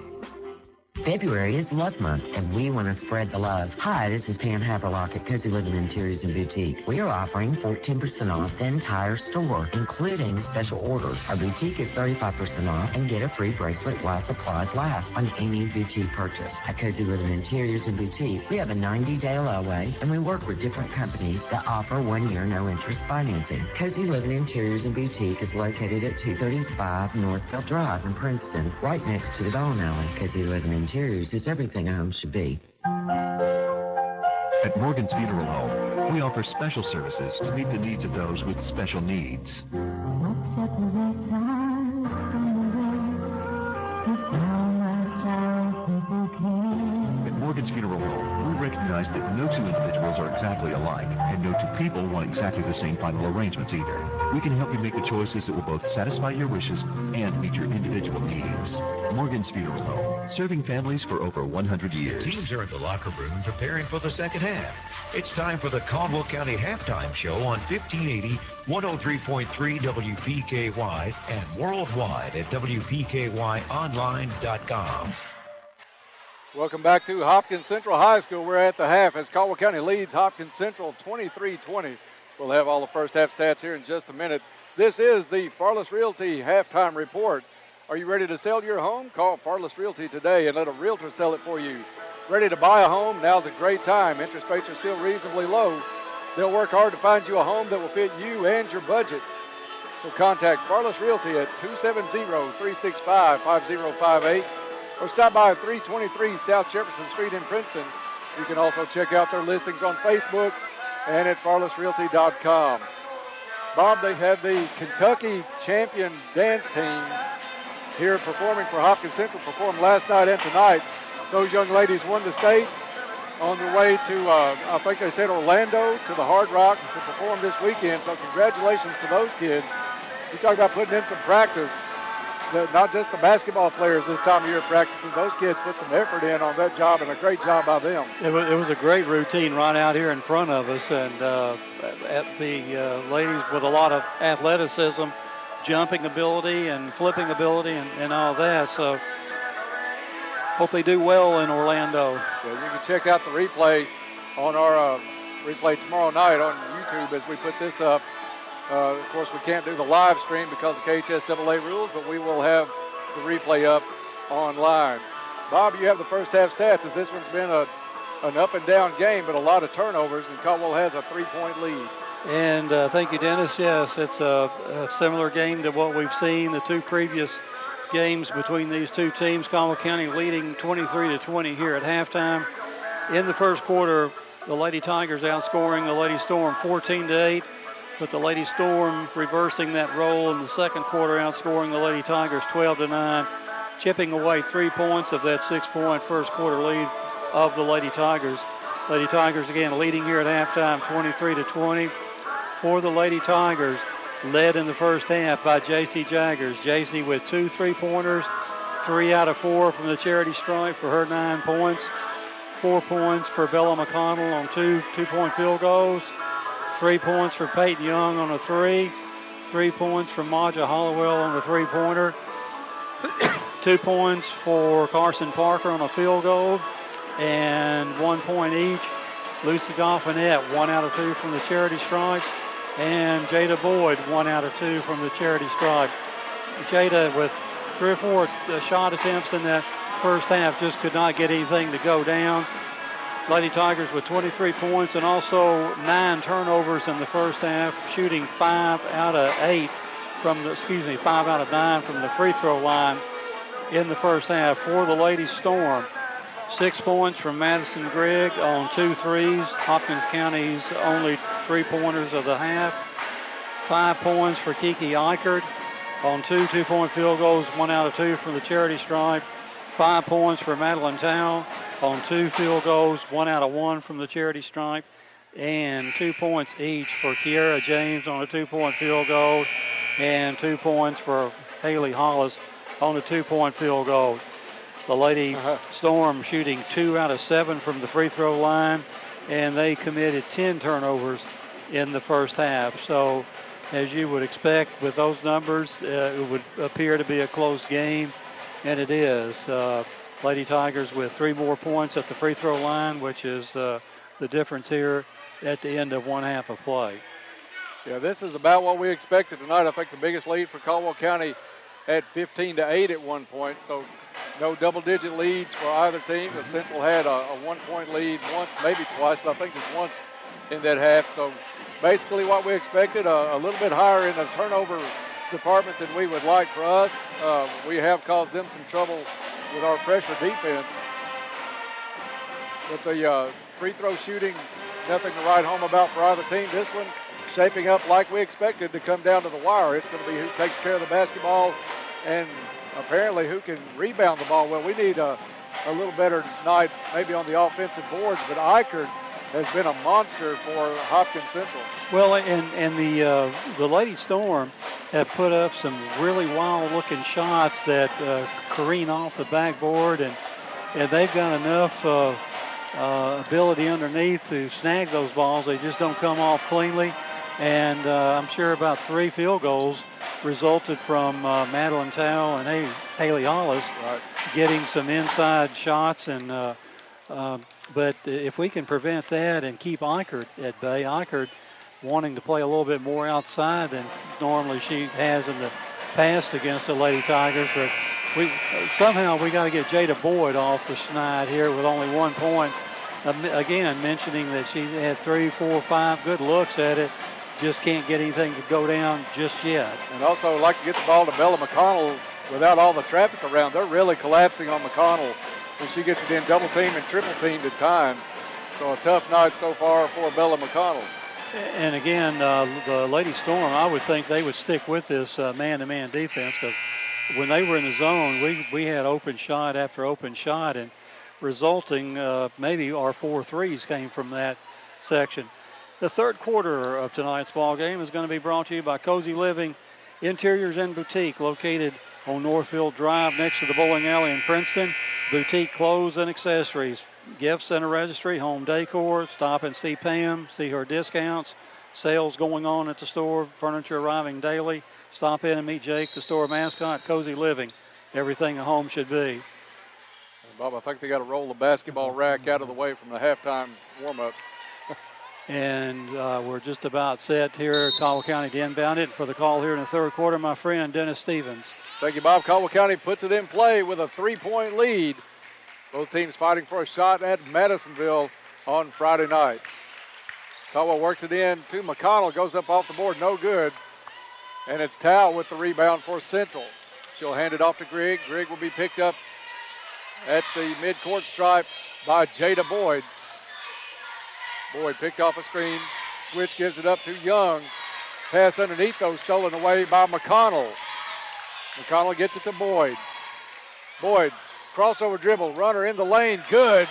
February is Love Month, and we want to spread the love. Hi, this is Pam Haberlock at Cozy Living Interiors and Boutique. We are offering 14% off the entire store, including special orders. Our boutique is 35% off and get a free bracelet while supplies last on any boutique purchase. At Cozy Living Interiors and Boutique, we have a 90-day layaway, and we work with different companies that offer 1-year no-interest financing. Cozy Living Interiors and Boutique is located at 235 Northfield Drive in Princeton, right next to the bowling alley. Cozy Living Interiors is everything a home should be. At Morgan's Funeral Home, we offer special services to meet the needs of those with special needs. What separates us from the rest is how much our people care. At Morgan's Funeral Home, we recognize that no two individuals are exactly alike, and no two people want exactly the same final arrangements either. We can help you make the choices that will both satisfy your wishes and meet your individual needs. Morgan's Funeral Home, serving families for over 100 years. Teams are in the locker room preparing for the second half. It's time for the Caldwell County Halftime Show on 1580, 103.3 WPKY, and worldwide at WPKYonline.com. Welcome back to Hopkins Central High School. We're at the half as Caldwell County leads Hopkins Central 23-20. We'll have all the first half stats here in just a minute. This is the Farless Realty Halftime Report. Are you ready to sell your home? Call Farless Realty today and let a realtor sell it for you. Ready to buy a home? Now's a great time. Interest rates are still reasonably low. They'll work hard to find you a home that will fit you and your budget. So contact Farless Realty at 270-365-5058 or stop by 323 South Jefferson Street in Princeton. You can also check out their listings on Facebook and at farlessrealty.com. Bob, they had the Kentucky champion dance team here performing for Hopkins Central, performed last night and tonight. Those young ladies won the state on their way to, I think they said Orlando, to the Hard Rock to perform this weekend. So congratulations to those kids. You talk about putting in some practice. Not just the basketball players this time of year practicing. Those kids put some effort in on that job, and a great job by them. It was a great routine right out here in front of us, and at the ladies with a lot of athleticism, jumping ability and flipping ability and all that. So hope they do well in Orlando. Yeah, you can check out the replay on our replay tomorrow night on YouTube as we put this up. Of course, we can't do the live stream because of KHSAA rules, but we will have the replay up online. Bob, you have the first half stats, as this one's been an up and down game, but a lot of turnovers, and Caldwell has a 3-point lead. And thank you, Dennis. Yes, it's a similar game to what we've seen the two previous games between these two teams. Caldwell County leading 23-20 here at halftime. In the first quarter, the Lady Tigers outscoring the Lady Storm 14-8. But the Lady Storm reversing that role in the second quarter, outscoring the Lady Tigers 12-9, chipping away 3 points of that 6-point first quarter lead of the Lady Tigers. Lady Tigers again leading here at halftime 23-20. for the Lady Tigers, led in the first half by J.C. Jaggers. J.C. with 2 3-pointers, 3 out of 4 from the charity stripe for her 9 points. 4 points for Bella McConnell on 2 2-point field goals. 3 points for Peyton Young on a 3. 3 points from Maja Hollowell on a 3-pointer. 2 points for Carson Parker on a field goal. And 1 point each. Lucy Goffinette, 1 out of 2 from the charity stripe. And Jada Boyd, 1 out of 2 from the charity stripe. Jada with 3 or 4 shot attempts in that first half just could not get anything to go down. Lady Tigers with 23 points and also 9 turnovers in the first half, shooting 5 out of 9 from the free throw line in the first half for the Lady Storm. 6 points from Madison Gregg on 2 threes. Hopkins County's only 3-pointers of the half. 5 points for Kiki Eichert on 2 2-point field goals, 1 out of 2 from the charity stripe. 5 points for Madeline Towle on 2 field goals, 1 out of 1 from the charity stripe. And 2 points each for Kiera James on a 2-point field goal and 2 points for Haley Hollis on a 2-point field goal. The Lady Storm shooting 2 out of 7 from the free throw line, and they committed 10 turnovers in the first half. So, as you would expect with those numbers, it would appear to be a close game, and it is. Lady Tigers with 3 more points at the free throw line, which is the difference here at the end of one half of play. Yeah, this is about what we expected tonight. I think the biggest lead for Caldwell County at 15-8 at one point, so no double-digit leads for either team. The Central had a 1-point lead once, maybe twice, but I think just once in that half. So basically what we expected, a little bit higher in the turnover department than we would like for us. We have caused them some trouble with our pressure defense. But the free throw shooting, nothing to write home about for either team. This one shaping up like we expected to come down to the wire. It's going to be who takes care of the basketball and apparently who can rebound the ball. Well, we need a little better night maybe on the offensive boards, but Eichert has been a monster for Hopkins Central. Well, and the Lady Storm have put up some really wild-looking shots that careen off the backboard, and they've got enough ability underneath to snag those balls. They just don't come off cleanly. And I'm sure about 3 field goals resulted from Madeline Towle and Haley Hollis getting some inside shots. And but if we can prevent that and keep Eichert at bay, Eichert wanting to play a little bit more outside than normally she has in the past against the Lady Tigers. But somehow we got to get Jada Boyd off the schneid here with only 1 point. Again, mentioning that she had 3, 4, 5 good looks at it. Just can't get anything to go down just yet. And also like to get the ball to Bella McConnell without all the traffic around. They're really collapsing on McConnell when she gets it in double team and triple teamed at times. So a tough night so far for Bella McConnell. And again, the Lady Storm, I would think they would stick with this man-to-man defense, because when they were in the zone, we had open shot after open shot, and resulting maybe our 4 threes came from that section. The third quarter of tonight's ball game is going to be brought to you by Cozy Living Interiors and Boutique, located on Northfield Drive next to the bowling alley in Princeton. Boutique clothes and accessories, gifts and a registry, home decor. Stop and see Pam, see her discounts, sales going on at the store, furniture arriving daily. Stop in and meet Jake, the store mascot. Cozy Living, everything a home should be. And Bob, I think they got to roll the basketball rack out of the way from the halftime warm-ups. And we're just about set here at Caldwell County to inbound it. For the call here in the third quarter, my friend Dennis Stevens. Thank you, Bob. Caldwell County puts it in play with a 3-point lead. Both teams fighting for a shot at Madisonville on Friday night. Caldwell works it in to McConnell, goes up off the board, no good. And it's Towle with the rebound for Central. She'll hand it off to Grigg. Grigg will be picked up at the midcourt stripe by Jada Boyd. Boyd picked off a screen. Switch gives it up to Young. Pass underneath, though, stolen away by McConnell. McConnell gets it to Boyd. Boyd, crossover dribble, runner in the lane, good.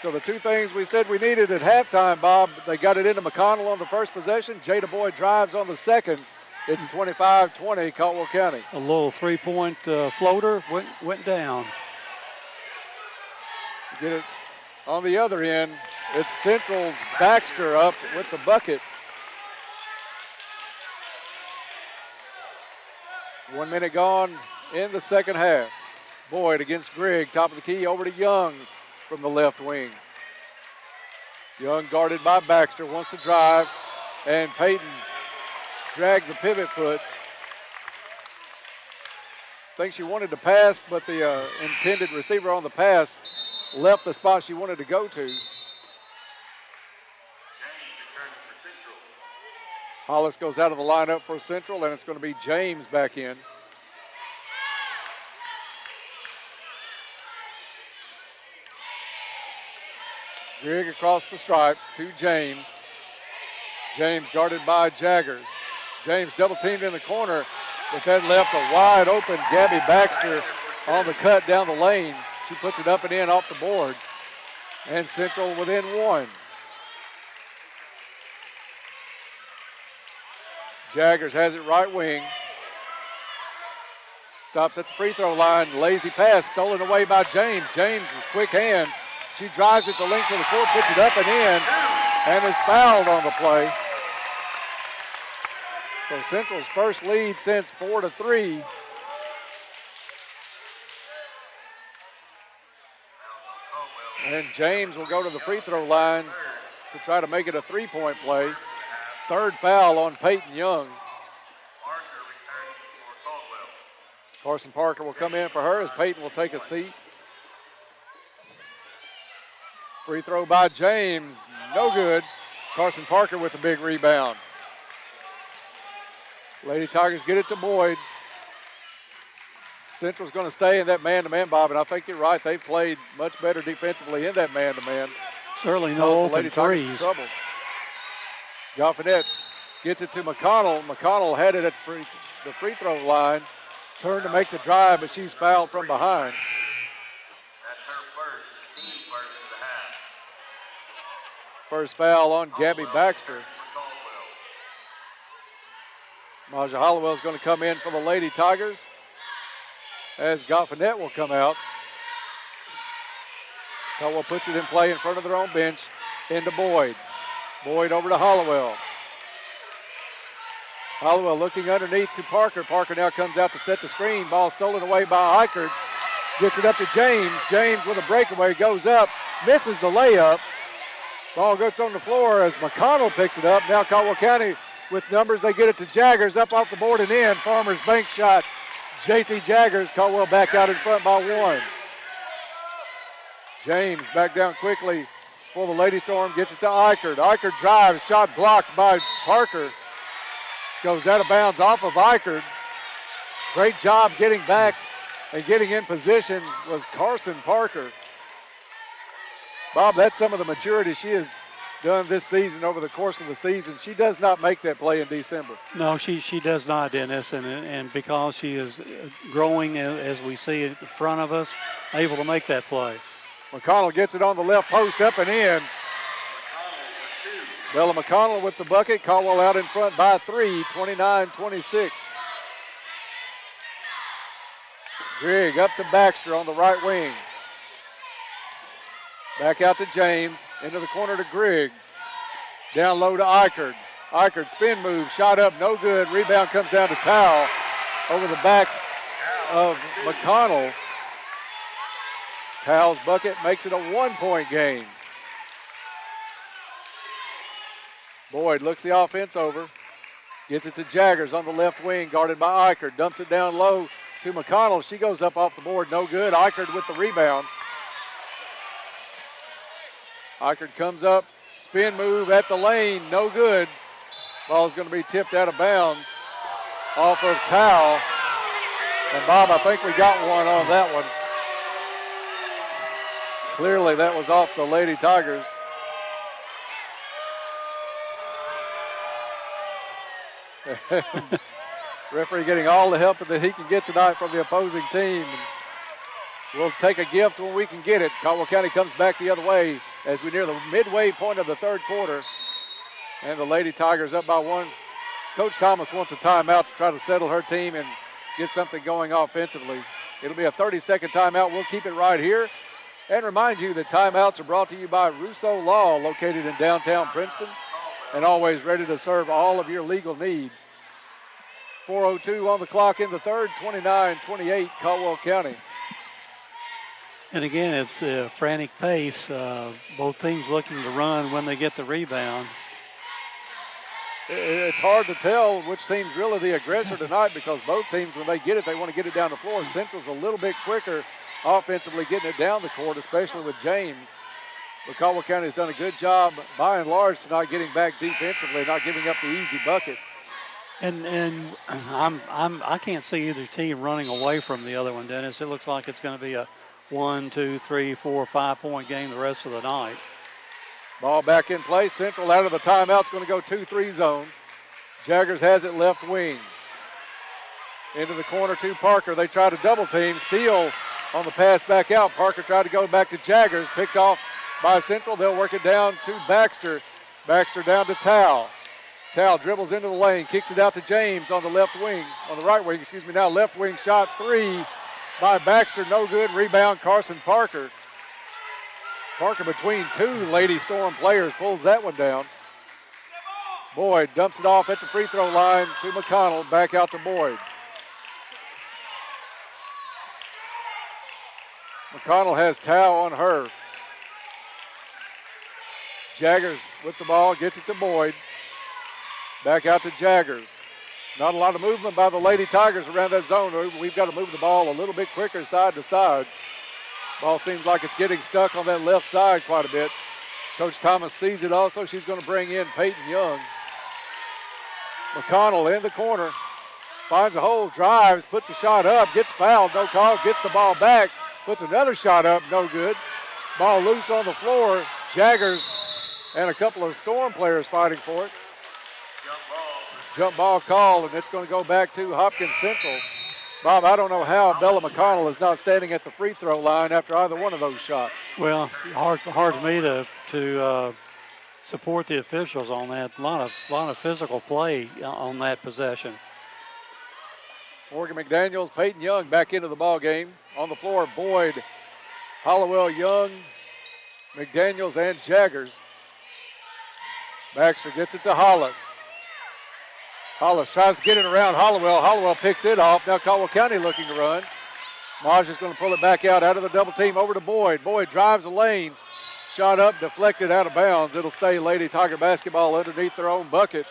So the two things we said we needed at halftime, Bob, they got it into McConnell on the first possession. Jada Boyd drives on the second. It's 25-20, Caldwell County. A little three-point floater went down. Get it on the other end. It's Central's Baxter up with the bucket. 1 minute gone in the second half. Boyd against Grigg, top of the key, over to Young from the left wing. Young guarded by Baxter, wants to drive, and Peyton dragged the pivot foot. Thinks she wanted to pass, but the intended receiver on the pass left the spot she wanted to go to. Hollis goes out of the lineup for Central, and it's going to be James back in. Grigg across the stripe to James. James guarded by Jaggers. James double teamed in the corner, but then left a wide open Gabby Baxter on the cut down the lane. She puts it up and in off the board. And Central within one. Jaggers has it right wing. Stops at the free throw line. Lazy pass stolen away by James. James with quick hands. She drives it the length of the court, puts it up and in, and is fouled on the play. So Central's first lead since 4-3. And James will go to the free throw line to try to make it a three-point play. Third foul on Peyton Young. Carson Parker will come in for her as Peyton will take a seat. Free throw by James, no good. Carson Parker with a big rebound. Lady Tigers get it to Boyd. Central's going to stay in that man-to-man, Bob, and I think you're right. They've played much better defensively in that man-to-man. Certainly no open threes. Trouble. Goffinette gets it to McConnell. McConnell had it at the free throw line. Turned to make the drive, but she's fouled from behind. First foul on Gabby Baxter. Maja Hollowell's going to come in for the Lady Tigers as Goffinette will come out. Caldwell puts it in play in front of their own bench into Boyd. Boyd over to Hollowell. Hollowell looking underneath to Parker. Parker now comes out to set the screen. Ball stolen away by Eichert. Gets it up to James. James with a breakaway goes up, misses the layup. Ball goes on the floor as McConnell picks it up. Now Caldwell County with numbers. They get it to Jaggers up off the board and in. Farmer's bank shot. J.C. Jaggers. Caldwell back out in front by one. James back down quickly for the Lady Storm. Gets it to Eichert. Eichert drives. Shot blocked by Parker. Goes out of bounds off of Eichert. Great job getting back and getting in position was Carson Parker. Bob, that's some of the maturity she has done this season over the course of the season. She does not make that play in December. No, she does not, Dennis, and because she is growing as we see in front of us, able to make that play. McConnell gets it on the left post, up and in. Bella McConnell with the bucket. Caldwell out in front by 3, 29-26. Grigg up to Baxter on the right wing. Back out to James, into the corner to Grigg. Down low to Eichert. Eichert spin move, shot up, no good. Rebound comes down to Towle over the back of McConnell. Towle's bucket makes it a 1-point game. Boyd looks the offense over. Gets it to Jaggers on the left wing, guarded by Eichert. Dumps it down low to McConnell. She goes up off the board, no good. Eichert with the rebound. Eichert comes up, spin move at the lane, no good. Ball is going to be tipped out of bounds off of Towle. And Bob, I think we got one on that one. Clearly that was off the Lady Tigers. Referee getting all the help that he can get tonight from the opposing team. We'll take a gift when we can get it. Caldwell County comes back the other way. as we near the midway point of the third quarter. And the Lady Tigers up by 1. Coach Thomas wants a timeout to try to settle her team and get something going offensively. It'll be a 30-second timeout. We'll keep it right here. And remind you that timeouts are brought to you by Rousseau Law, located in downtown Princeton, and always ready to serve all of your legal needs. 4:02 on the clock in the third, 29-28 Caldwell County. And again, it's a frantic pace. Both teams looking to run when they get the rebound. It's hard to tell which team's really the aggressor tonight because both teams, when they get it, they want to get it down the floor. Central's a little bit quicker offensively getting it down the court, especially with James. But Caldwell County has done a good job, by and large, tonight getting back defensively, not giving up the easy bucket. And I can't see either team running away from the other one, Dennis. It looks like it's going to be a 1, 2, 3, 4, 5-point game the rest of the night. Ball back in play. Central out of the timeout. It's going to go 2-3 zone. Jaggers has it left wing. Into the corner to Parker. They try to double team. Steele on the pass back out. Parker tried to go back to Jaggers. Picked off by Central. They'll work it down to Baxter. Baxter down to Tao. Tao dribbles into the lane. Kicks it out to James on the left wing. On the right wing, excuse me. Now left wing shot 3 by Baxter. No good. Rebound Carson Parker. Parker between 2 Lady Storm players pulls that one down. Boyd dumps it off at the free throw line to McConnell. Back out to Boyd. McConnell has Tao on her. Jaggers with the ball, gets it to Boyd. Back out to Jaggers. Not a lot of movement by the Lady Tigers around that zone. We've got to move the ball a little bit quicker side to side. Ball seems like it's getting stuck on that left side quite a bit. Coach Thomas sees it also. She's going to bring in Peyton Young. McConnell in the corner. Finds a hole, drives, puts a shot up, gets fouled, no call, gets the ball back, puts another shot up, no good. Ball loose on the floor. Jaggers and a couple of Storm players fighting for it. Jump ball call, and it's going to go back to Hopkins Central. Bob, I don't know how Bella McConnell is not standing at the free throw line after either one of those shots. Well, hard for me to support the officials on that. A lot of physical play on that possession. Morgan McDaniels, Peyton Young back into the ball game. On the floor, Boyd, Hollowell, Young, McDaniels, and Jaggers. Baxter gets it to Hollis. Hollis tries to get it around Hollowell. Hollowell picks it off. Now Caldwell County looking to run. Maj is going to pull it back out of the double team over to Boyd. Boyd drives the lane. Shot up, deflected out of bounds. It'll stay Lady Tiger basketball underneath their own bucket.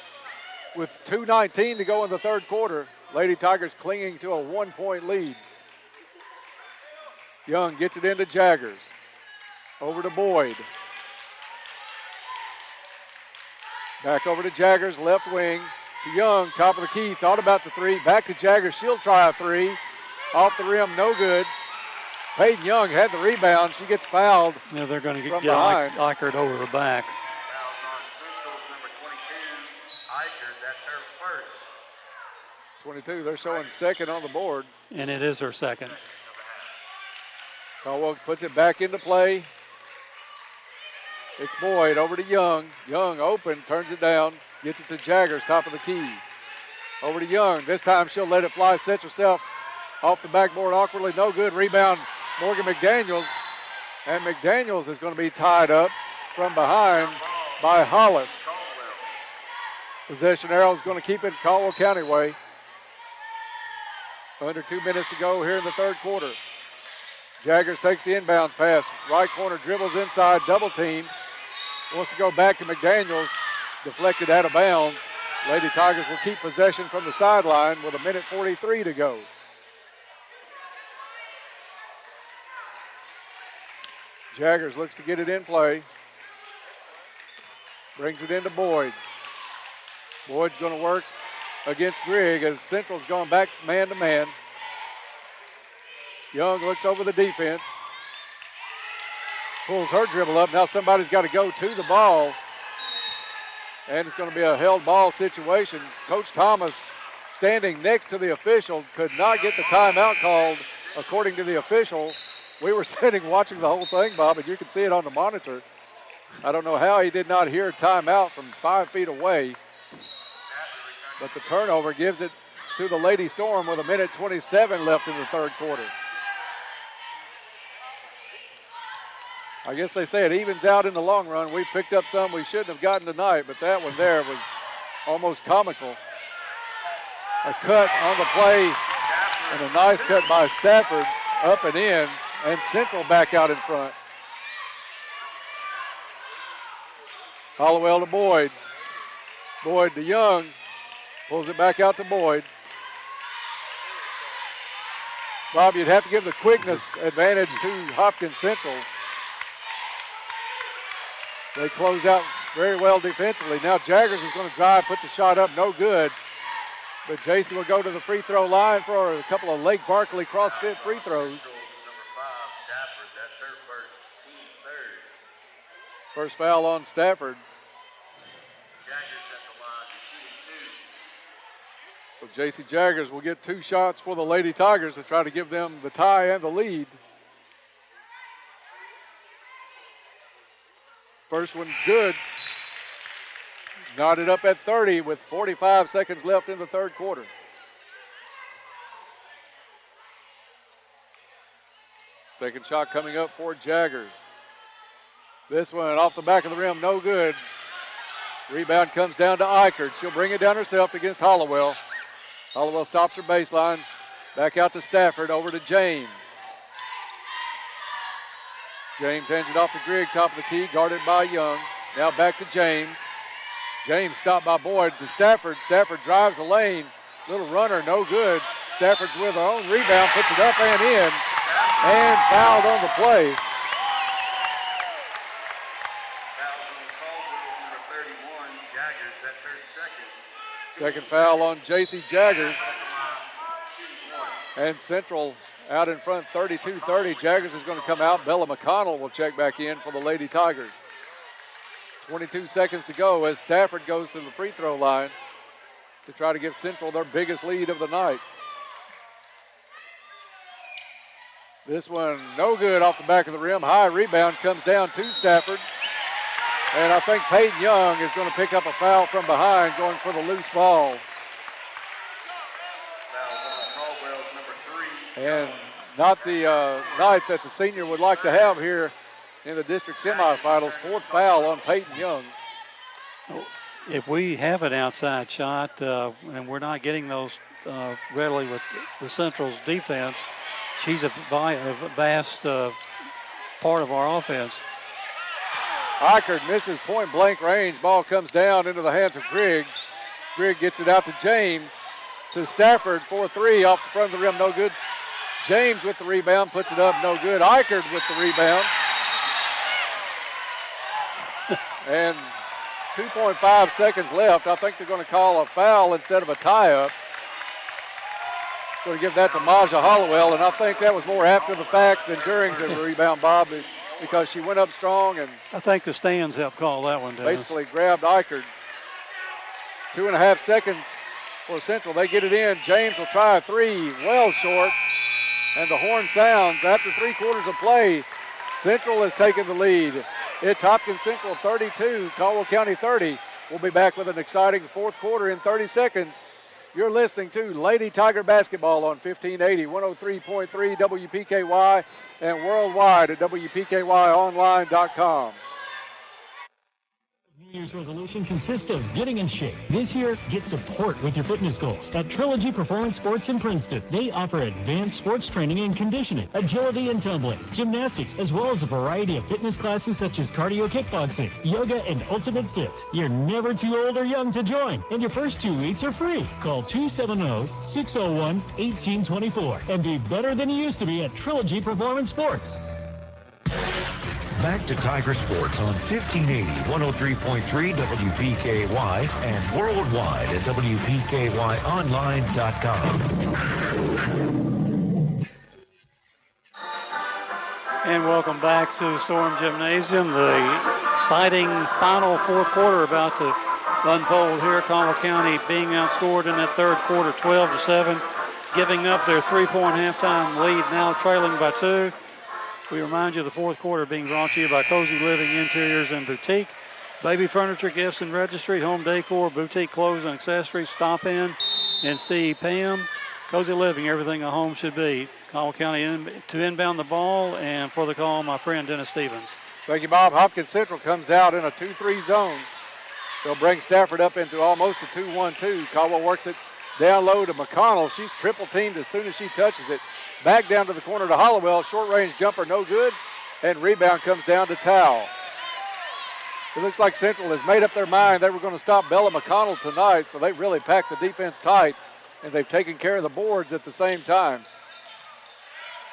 With 2:19 to go in the third quarter, Lady Tigers clinging to a 1-point lead. Young gets it into Jaggers. Over to Boyd. Back over to Jaggers, left wing. To Young, top of the key, thought about the 3. Back to Jaggers, she'll try a 3. Off the rim, no good. Peyton Young had the rebound. She gets fouled. Yeah, they're going to get Eichert over the back. Fouls on Central's number 22, Eichert. That's her first. 22, they're showing second on the board. And it is her second. Caldwell puts it back into play. It's Boyd over to Young. Young open, turns it down, gets it to Jaggers, top of the key. Over to Young. This time she'll let it fly, sets herself off the backboard awkwardly. No good. Rebound, Morgan McDaniels. And McDaniels is going to be tied up from behind by Hollis. Possession arrow is going to keep it Caldwell County way. Under 2 minutes to go here in the third quarter. Jaggers takes the inbounds pass. Right corner dribbles inside, double team. Wants to go back to McDaniels. Deflected out of bounds. Lady Tigers will keep possession from the sideline with 1:43 to go. Jaggers looks to get it in play. Brings it into Boyd. Boyd's going to work against Grigg as Central's gone back man to man. Young looks over the defense. Pulls her dribble up. Now somebody's got to go to the ball. And it's going to be a held ball situation. Coach Thomas, standing next to the official, could not get the timeout called according to the official. We were sitting watching the whole thing, Bob, and you can see it on the monitor. I don't know how he did not hear a timeout from 5 feet away. But the turnover gives it to the Lady Storm with 1:27 left in the third quarter. I guess they say it evens out in the long run. We picked up some we shouldn't have gotten tonight, but that one there was almost comical. A cut on the play and a nice cut by Stafford up and in, and Central back out in front. Hollowell to Boyd. Boyd to Young. Pulls it back out to Boyd. Bob, you'd have to give the quickness advantage to Hopkins Central. They close out very well defensively. Now Jaggers is going to drive, puts a shot up, no good. But Jason will go to the free throw line for a couple of Lake Barkley CrossFit free throws. First foul on Stafford. So J.C. Jaggers will get 2 shots for the Lady Tigers to try to give them the tie and the lead. First one good. Knotted up at 30 with 45 seconds left in the third quarter. Second shot coming up for Jaggers. This one off the back of the rim, no good. Rebound comes down to Eichert. She'll bring it down herself against Hollowell. Hollowell stops her baseline. Back out to Stafford, over to James. James hands it off to Grigg, top of the key, guarded by Young. Now back to James. James stopped by Boyd to Stafford. Stafford drives the lane. Little runner, no good. Stafford's with her own rebound, puts it up and in, and fouled on the play. Second foul on J.C. Jaggers. And Central out in front 32-30. Jaggers is going to come out. Bella McConnell will check back in for the Lady Tigers. 22 seconds to go as Stafford goes to the free throw line to try to give Central their biggest lead of the night. This one no good off the back of the rim. High rebound comes down to Stafford. And I think Peyton Young is going to pick up a foul from behind, going for the loose ball. And not the night that the senior would like to have here in the district semifinals. Fourth foul on Peyton Young. If we have an outside shot and we're not getting those readily with the Central's defense, she's a vast part of our offense. Eichert misses point blank range. Ball comes down into the hands of Grigg. Grigg gets it out to James. To Stafford for 3 off the front of the rim, no good. James with the rebound, puts it up, no good. Eichert with the rebound. And 2.5 seconds left. I think they're going to call a foul instead of a tie-up. Going to give that to Maja Hollowell, and I think that was more after the fact than during the rebound, Bob, because she went up strong and I think the stands helped call that one, Dennis. Basically grabbed Eichert. 2.5 seconds for Central. They get it in. James will try a 3, well short. And the horn sounds after 3 quarters of play. Central has taken the lead. It's Hopkins Central 32, Caldwell County 30. We'll be back with an exciting fourth quarter in 30 seconds. You're listening to Lady Tiger Basketball on 1580, 103.3 WPKY, and worldwide at WPKYonline.com. New Year's resolution consists of getting in shape. This year, get support with your fitness goals. At Trilogy Performance Sports in Princeton, they offer advanced sports training and conditioning, agility and tumbling, gymnastics, as well as a variety of fitness classes such as cardio kickboxing, yoga, and ultimate fit. You're never too old or young to join, and your first 2 weeks are free. Call 270-601-1824 and be better than you used to be at Trilogy Performance Sports. Back to Tiger Sports on 1580, 103.3 WPKY, and worldwide at WPKYonline.com. And welcome back to Storm Gymnasium. The exciting final fourth quarter about to unfold here. Caldwell County being outscored in that third quarter 12-7, giving up their 3-point halftime lead, now trailing by 2. We remind you the fourth quarter being brought to you by Cozy Living Interiors and Boutique, baby furniture, gifts and registry, home decor, boutique clothes and accessories. Stop in and see Pam. Cozy Living, everything a home should be. Caldwell County to inbound the ball, and for the call, my friend Dennis Stevens. Thank you, Bob. Hopkins Central comes out in a 2-3 zone. They'll bring Stafford up into almost a 2-1-2. Caldwell works it down low to McConnell. She's triple teamed as soon as she touches it. Back down to the corner to Hollowell. Short range jumper, no good. And rebound comes down to Towle. It looks like Central has made up their mind they were going to stop Bella McConnell tonight, so they really packed the defense tight, and they've taken care of the boards at the same time.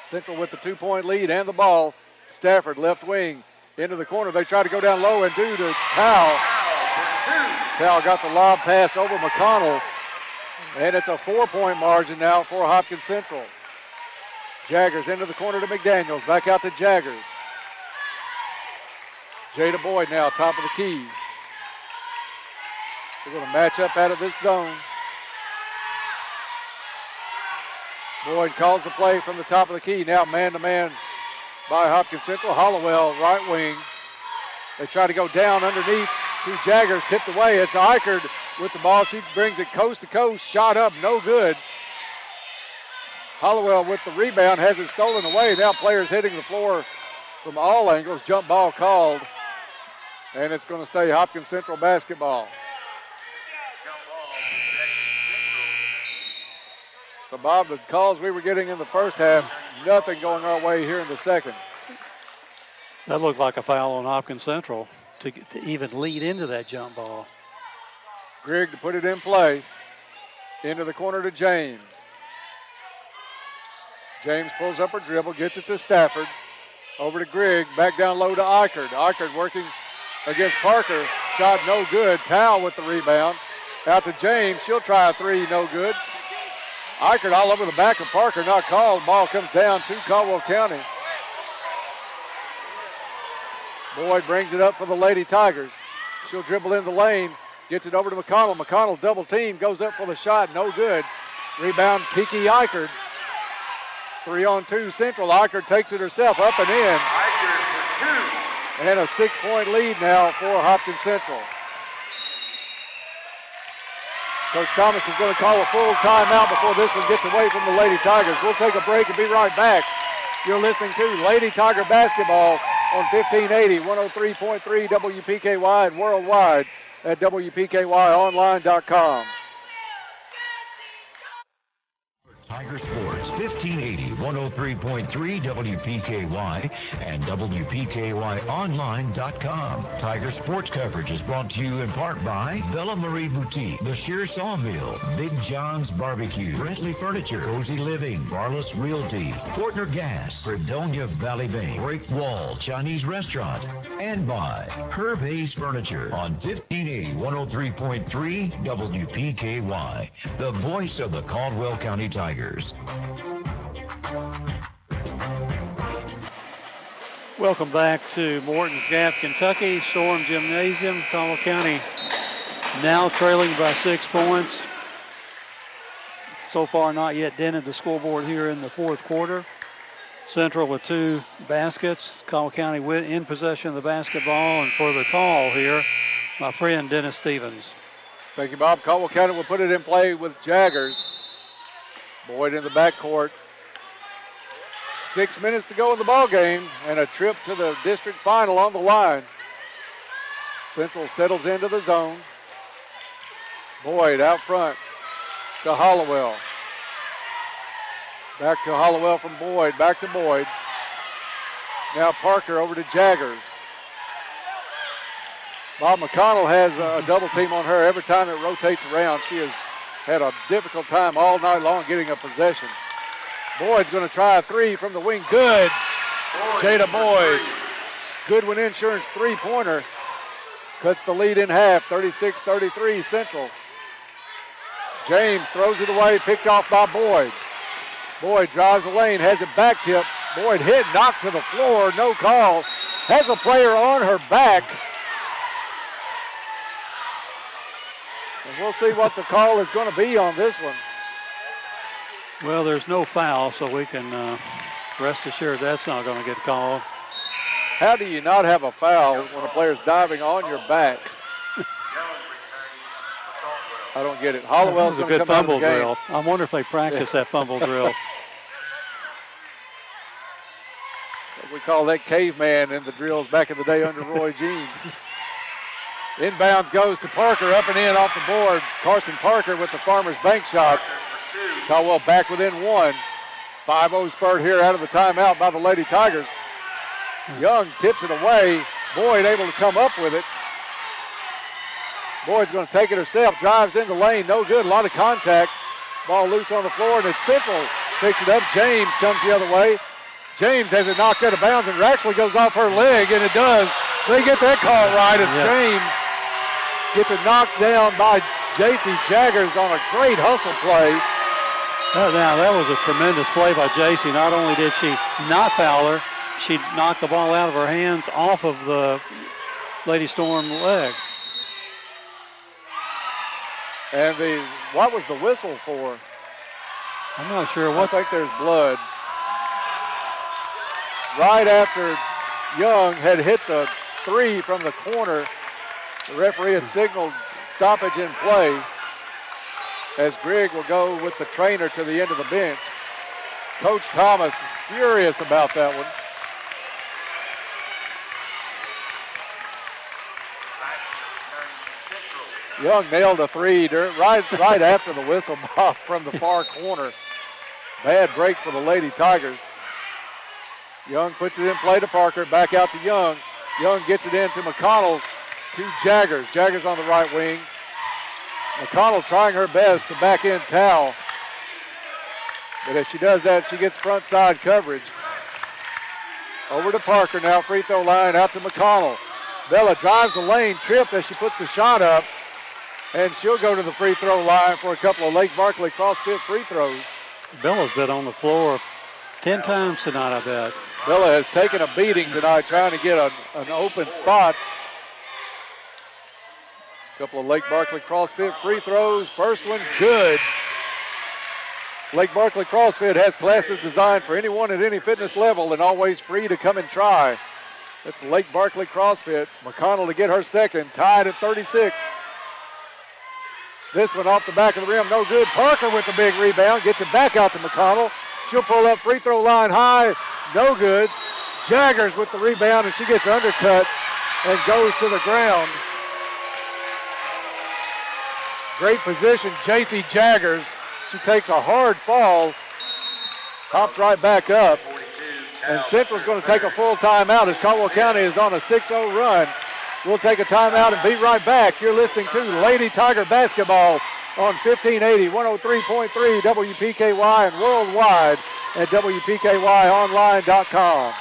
Central with the 2-point lead and the ball. Stafford left wing into the corner. They try to go down low and do to Towle. Towle got the lob pass over McConnell, and it's a 4-point margin now for Hopkins Central. Jaggers into the corner to McDaniels. Back out to Jaggers. Jada Boyd now, top of the key. They're going to match up out of this zone. Boyd calls the play from the top of the key. Now man-to-man by Hopkins Central. Hollowell, right wing. They try to go down underneath to Jaggers. Tipped away. It's Eichert with the ball. She brings it coast to coast. Shot up, no good. Hollowell with the rebound, has it stolen away. Now players hitting the floor from all angles. Jump ball called. And it's going to stay Hopkins Central basketball. So, Bob, the calls we were getting in the first half, nothing going our way here in the second. That looked like a foul on Hopkins Central to even lead into that jump ball. Grigg to put it in play. Into the corner to James. James pulls up her dribble, gets it to Stafford. Over to Grigg, back down low to Eichert. Eichert working against Parker. Shot no good. Towle with the rebound. Out to James. She'll try a three, no good. Eichert all over the back of Parker, not called. Ball comes down to Caldwell County. Boyd brings it up for the Lady Tigers. She'll dribble in the lane, gets it over to McConnell. McConnell double team, goes up for the shot, no good. Rebound, Kiki Eichert. 3-on-2 Central. Eichert takes it herself, up and in. And a 6-point lead now for Hopkins Central. Coach Thomas is going to call a full timeout before this one gets away from the Lady Tigers. We'll take a break and be right back. You're listening to Lady Tiger Basketball on 1580, 103.3 WPKY and worldwide at WPKYonline.com. Tiger Sports, 1580, 103.3 WPKY and WPKYonline.com. Tiger Sports coverage is brought to you in part by Bella Marie Boutique, Bashir Sawmill, Big John's Barbecue, Brentley Furniture, Cozy Living, Varlas Realty, Fortner Gas, Fredonia Valley Bank, Brick Wall Chinese Restaurant, and by Herb Hayes Furniture on 1580, 103.3 WPKY, the voice of the Caldwell County Tigers. Welcome back to Morton's Gap, Kentucky, Storm Gymnasium. Caldwell County now trailing by 6 points. So far not yet dented the scoreboard here in the fourth quarter. Central with 2 baskets. Caldwell County in possession of the basketball, and for the call here, my friend Dennis Stevens. Thank you, Bob. Caldwell County will put it in play with Jaggers. Boyd in the backcourt. 6 minutes to go in the ball game, and a trip to the district final on the line. Central settles into the zone. Boyd out front to Hollowell. Back to Hollowell from Boyd. Back to Boyd. Now Parker over to Jaggers. Bob McConnell has a double team on her every time it rotates around. She has had a difficult time all night long getting a possession. Boyd's going to try a three from the wing. Good. Jada Boyd. Goodwin Insurance three-pointer. Cuts the lead in half, 36-33 Central. James throws it away, picked off by Boyd. Boyd drives the lane, has it back tip. Boyd hit, knocked to the floor, no call. Has a player on her back. And we'll see what the call is going to be on this one. Well, there's no foul, so we can Rest assured that's not going to get called. How do you not have a foul when a player's diving on your back? I don't get it. Hollowell's That was going a to good come out of the fumble game. drill. I wonder if they practiced that fumble drill. We call that caveman in the drills back in the day under Roy Jean. Inbounds goes to Parker, up and in off the board. Carson Parker with the Farmers Bank shot. Caldwell back within one. 5-0 spurt here out of the timeout by the Lady Tigers. Young tips it away. Boyd able to come up with it. Boyd's going to take it herself. Drives in the lane. No good. A lot of contact. Ball loose on the floor, and it's Central. Picks it up. James comes the other way. James has it knocked out of bounds, and it actually goes off her leg, and it does. They get that call right as James gets it knocked down by J.C. Jaggers on a great hustle play. Now, that was a tremendous play by J.C. Not only did she not foul her, she knocked the ball out of her hands off of the Lady Storm leg. And what was the whistle for? I'm not sure. I think there's blood. Right after Young had hit the three from the corner, the referee had signaled stoppage in play as Grigg will go with the trainer to the end of the bench. Coach Thomas furious about that one. Young nailed a three right after the whistle ball from the far corner. Bad break for the Lady Tigers. Young puts it in play to Parker, back out to Young. Young gets it in to McConnell, to Jaggers. Jaggers on the right wing. McConnell trying her best to back in Towel. But as she does that, she gets front side coverage. Over to Parker now, free throw line out to McConnell. Bella drives the lane, tripped as she puts the shot up. And she'll go to the free throw line for a couple of Lake Barkley CrossFit free throws. Bella's been on the floor 10 times tonight, I bet. Bella has taken a beating tonight trying to get an open spot. A couple of Lake Barkley CrossFit free throws. First one, good. Lake Barkley CrossFit has classes designed for anyone at any fitness level and always free to come and try. That's Lake Barkley CrossFit. McConnell to get her second, tied at 36. This one off the back of the rim, no good. Parker with the big rebound, gets it back out to McConnell. She'll pull up free throw line high, no good. Jaggers with the rebound, and she gets undercut and goes to the ground. Great position, J.C. Jaggers. She takes a hard fall, hops right back up, and Central's going to take a full timeout as Caldwell County is on a 6-0 run. We'll take a timeout and be right back. You're listening to Lady Tiger Basketball on 1580, 103.3 WPKY and worldwide at WPKYonline.com.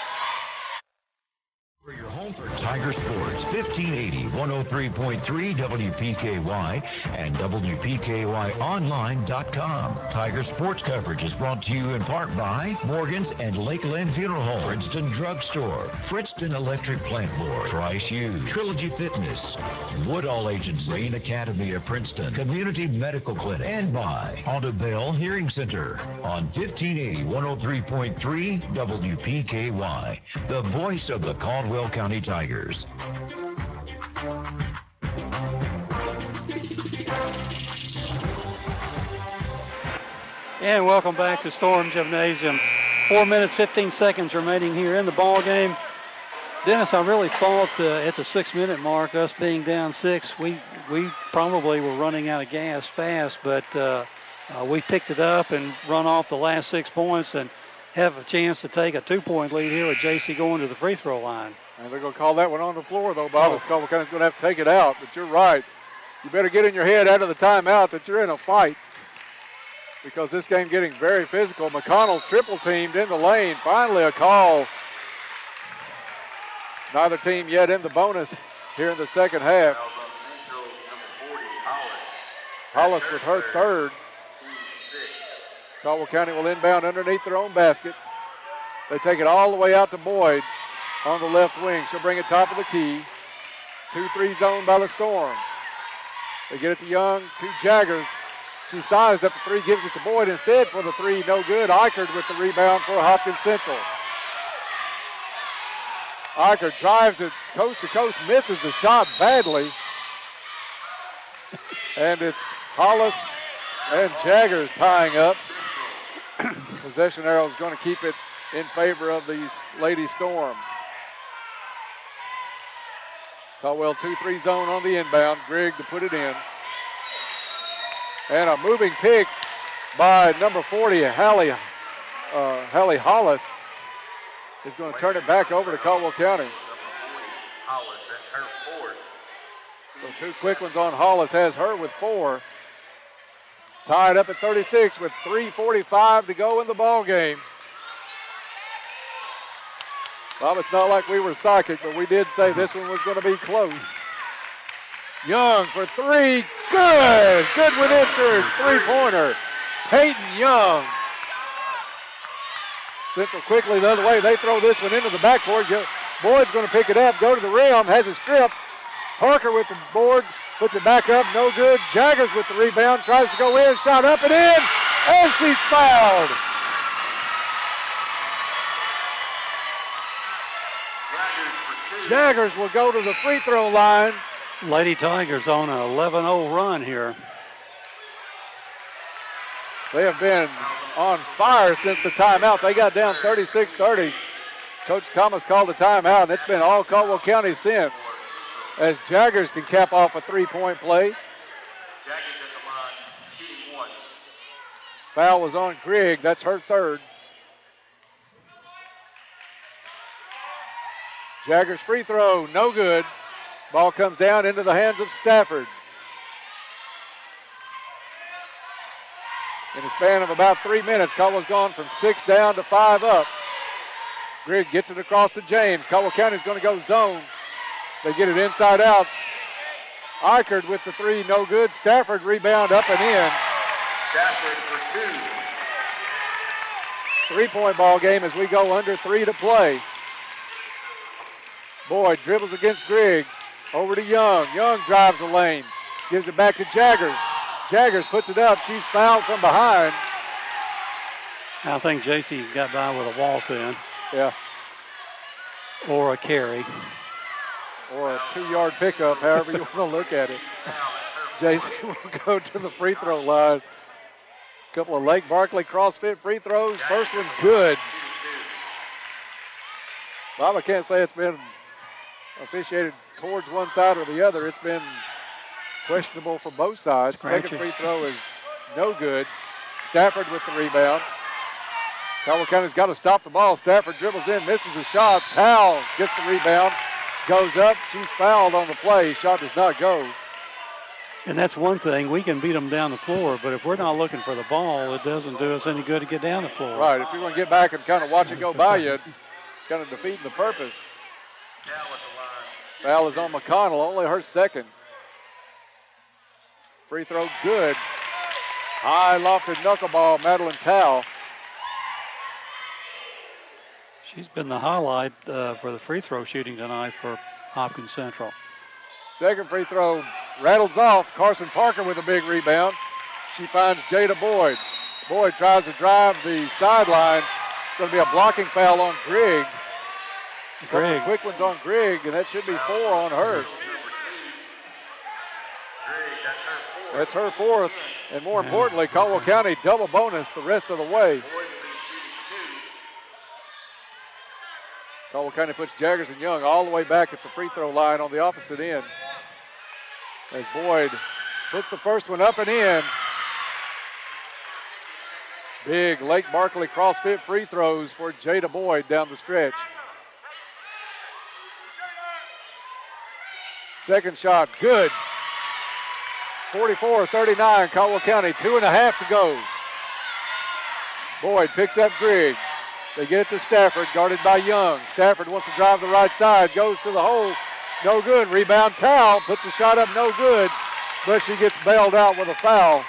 For your home for Tiger Sports, 1580, 103.3 WPKY and WPKYonline.com. Tiger Sports coverage is brought to you in part by Morgan's and Lakeland Funeral Home, Princeton Drug Store, Princeton Electric Plant Board, Trice Hughes, Trilogy Fitness, Woodall Agency, Rain Academy of Princeton, Community Medical Clinic, and by Audubell Hearing Center on 1580, 103.3 WPKY, the voice of the Caldwell County Tigers. And welcome back to Storm Gymnasium. 4 minutes, 15 seconds remaining here in the ball game. Dennis, I really thought at the 6-minute mark, us being down 6, we probably were running out of gas fast, but we picked it up and run off the last 6 points and have a chance to take a 2-point lead here with JC going to the free throw line. And they're going to call that one on the floor, though, Bob. Caldwell County's going to have to take it out, but you're right. You better get in your head out of the timeout that you're in a fight because this game getting very physical. McConnell triple-teamed in the lane. Finally a call. Neither team yet in the bonus here in the second half. Hollis with her third. Caldwell County will inbound underneath their own basket. They take it all the way out to Boyd on the left wing. She'll bring it top of the key. 2-3 zone by the Storm. They get it to Young, to Jaggers. She sized up the three, gives it to Boyd instead for the three, no good. Eichert with the rebound for Hopkins Central. Eichert drives it coast to coast, misses the shot badly. And it's Hollis and Jaggers tying up. Possession arrow is going to keep it in favor of the Lady Storm. Caldwell 2-3 zone on the inbound. Grigg to put it in. And a moving pick by number 40, Hallie Hollis, is going to turn it back over to Caldwell County. So two quick ones on Hollis, has her with 4. Tied up at 36 with 3:45 to go in the ball game. Bob, it's not like we were psychic, but we did say this one was going to be close. Young for 3, good! Good with insurance, 3-pointer. Peyton Young. Central quickly the other way. They throw this one into the backboard. Boyd's going to pick it up, go to the rim, has it stripped. Parker with the board, puts it back up, no good. Jaggers with the rebound, tries to go in, shot up and in, and she's fouled. Jaggers will go to the free throw line. Lady Tigers on an 11-0 run here. They have been on fire since the timeout. They got down 36-30. Coach Thomas called the timeout, and it's been all Caldwell County since. As Jaggers can cap off a 3-point play. Foul was on Grigg. That's her third. Jaggers free throw, no good. Ball comes down into the hands of Stafford. In a span of about 3 minutes, Caldwell's gone from 6 down to 5 up. Grigg gets it across to James. Caldwell County's going to go zone. They get it inside out. Eichert with the 3, no good. Stafford rebound up and in. Stafford for 2. 3-point ball game as we go under 3 to play. Boyd dribbles against Grigg. Over to Young. Young drives the lane. Gives it back to Jaggers. Jaggers puts it up. She's fouled from behind. I think JC got by with a walk-in. Yeah. Or a carry. Or a 2-yard pickup, however you want to look at it. JC will go to the free throw line. A couple of Lake Barkley CrossFit free throws. First one good. Bob, I can't say it's been officiated towards one side or the other. It's been questionable for both sides. Scratches. Second free throw is no good. Stafford with the rebound. Caldwell County's got to stop the ball. Stafford dribbles in, misses a shot. Towle gets the rebound, goes up. She's fouled on the play. Shot does not go. And that's one thing. We can beat them down the floor, but if we're not looking for the ball, it doesn't do us any good to get down the floor. Right. If you're going to get back and kind of watch it go by you, kind of defeating the purpose. Foul is on McConnell, only her second. Free throw good. High lofted knuckleball, Madeline Towle. She's been the highlight for the free throw shooting tonight for Hopkins Central. Second free throw rattles off. Carson Parker with a big rebound. She finds Jada Boyd. Boyd tries to drive the sideline. It's going to be a blocking foul on Grigg. Grigg. Quick ones on Grigg, and that should be 4 on her. That's her fourth, and more importantly, Caldwell County double bonus the rest of the way. Caldwell County puts Jaggers and Young all the way back at the free throw line on the opposite end. As Boyd puts the first one up and in. Big Lake Barkley CrossFit free throws for Jada Boyd down the stretch. Second shot, good. 44-39, Caldwell County, 2.5 to go. Boyd picks up Grigg. They get it to Stafford, guarded by Young. Stafford wants to drive the right side, goes to the hole, no good. Rebound, Towle, puts the shot up, no good, but she gets bailed out with a foul.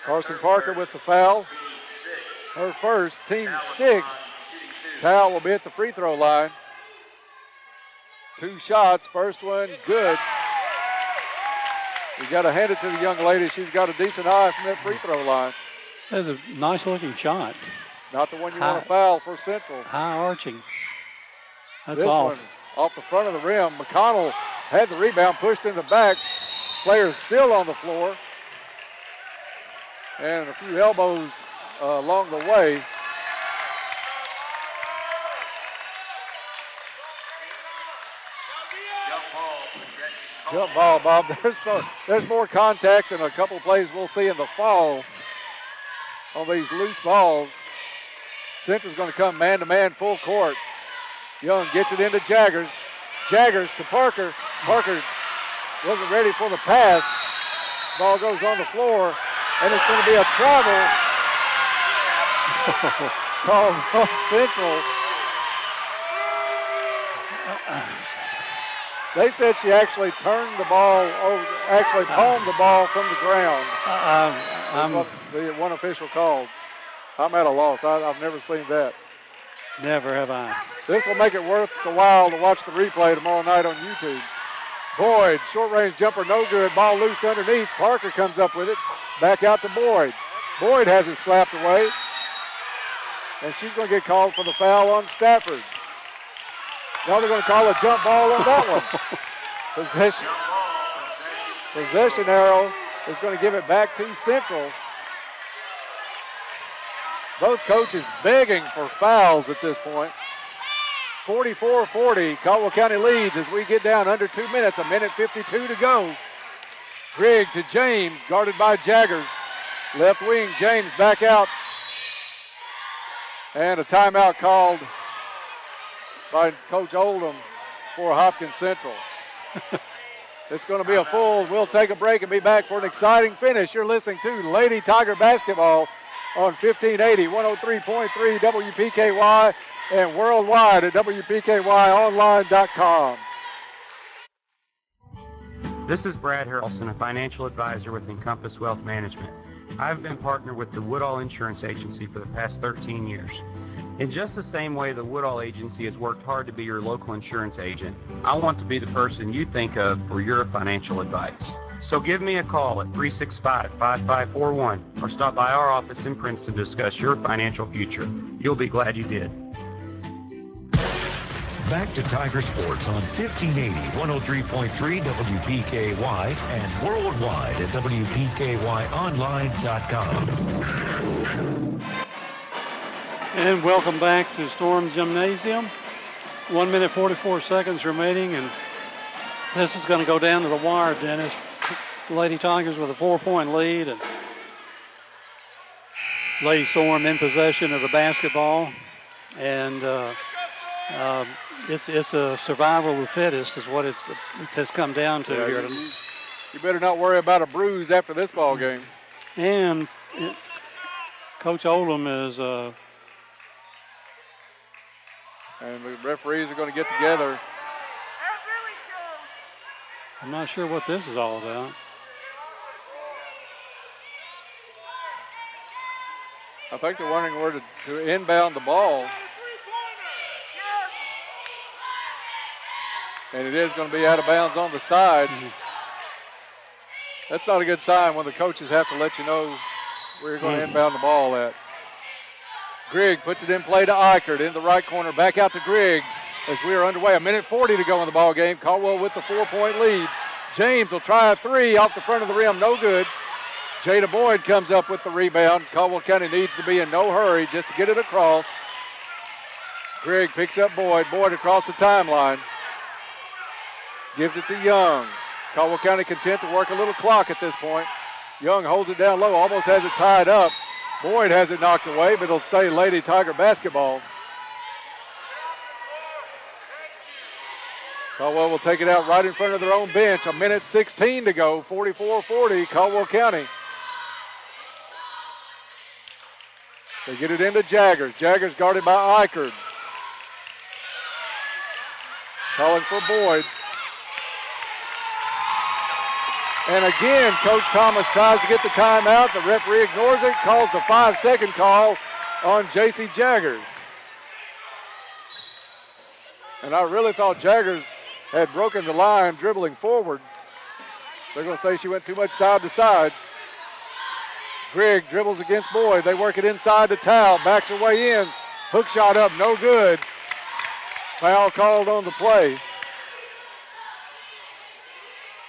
Carson Parker with the foul. Her first, team 6th. Towle will be at the free throw line. 2 shots. First one, good. You got to hand it to the young lady. She's got a decent eye from that free throw line. That's a nice-looking shot. Not the one you want to foul for Central. High arching. That's this off. One off the front of the rim. McConnell had the rebound, pushed in the back. Players still on the floor. And a few elbows along the way. Jump ball, Bob. There's more contact than a couple plays we'll see in the fall on these loose balls. Central's going to come man-to-man full court. Young gets it into Jaggers. Jaggers to Parker. Parker wasn't ready for the pass. Ball goes on the floor, and it's going to be a travel called on Central. They said she actually turned the ball over, actually palmed the ball from the ground. That's what the one official called. I'm at a loss. I've never seen that. Never have I. This will make it worth the while to watch the replay tomorrow night on YouTube. Boyd, short-range jumper, no good. Ball loose underneath. Parker comes up with it. Back out to Boyd. Boyd has it slapped away. And she's going to get called for the foul on Stafford. Now they're going to call a jump ball on that one. Possession arrow is going to give it back to Central. Both coaches begging for fouls at this point. 44-40, Caldwell County leads as we get down under 2 minutes, 1:52 to go. Grigg to James, guarded by Jaggers. Left wing, James back out. And a timeout called by Coach Oldham for Hopkins Central. It's going to be a full. We'll take a break and be back for an exciting finish. You're listening to Lady Tiger Basketball on 1580, 103.3 WPKY, and worldwide at WPKYonline.com. This is Brad Harrelson, a financial advisor with Encompass Wealth Management. I've been partnered with the Woodall Insurance Agency for the past 13 years. In just the same way the Woodall Agency has worked hard to be your local insurance agent, I want to be the person you think of for your financial advice. So give me a call at 365-5541 or stop by our office in Princeton to discuss your financial future. You'll be glad you did. Back to Tiger Sports on 1580, 103.3 WPKY and worldwide at WPKYonline.com. And welcome back to Storm Gymnasium. 1 minute 44 seconds remaining, and this is going to go down to the wire, Dennis. Lady Tigers with a 4-point lead, and Lady Storm in possession of the basketball. And it's a survival of the fittest is what it has come down to here. You better not worry about a bruise after this ball game. And Coach Oldham is and the referees are going to get together. I'm not sure what this is all about. I think they're wondering where to inbound the ball. And it is going to be out of bounds on the side. That's not a good sign when the coaches have to let you know where you're going to inbound the ball at. Grigg puts it in play to Eichert in the right corner. Back out to Grigg as we are underway. 1:40 to go in the ball game. Caldwell with the 4-point lead. James will try a three off the front of the rim. No good. Jada Boyd comes up with the rebound. Caldwell County needs to be in no hurry just to get it across. Grigg picks up Boyd. Boyd across the timeline. Gives it to Young. Caldwell County content to work a little clock at this point. Young holds it down low, almost has it tied up. Boyd has it knocked away, but it'll stay Lady Tiger basketball. Caldwell will take it out right in front of their own bench. 1:16 to go, 44-40, Caldwell County. They get it into Jaggers. Jaggers guarded by Eichert. Calling for Boyd. And again, Coach Thomas tries to get the timeout. The referee ignores it, calls a 5-second call on J.C. Jaggers. And I really thought Jaggers had broken the line dribbling forward. They're going to say she went too much side to side. Grigg dribbles against Boyd. They work it inside to Towle. Backs her way in. Hook shot up, no good. Foul called on the play.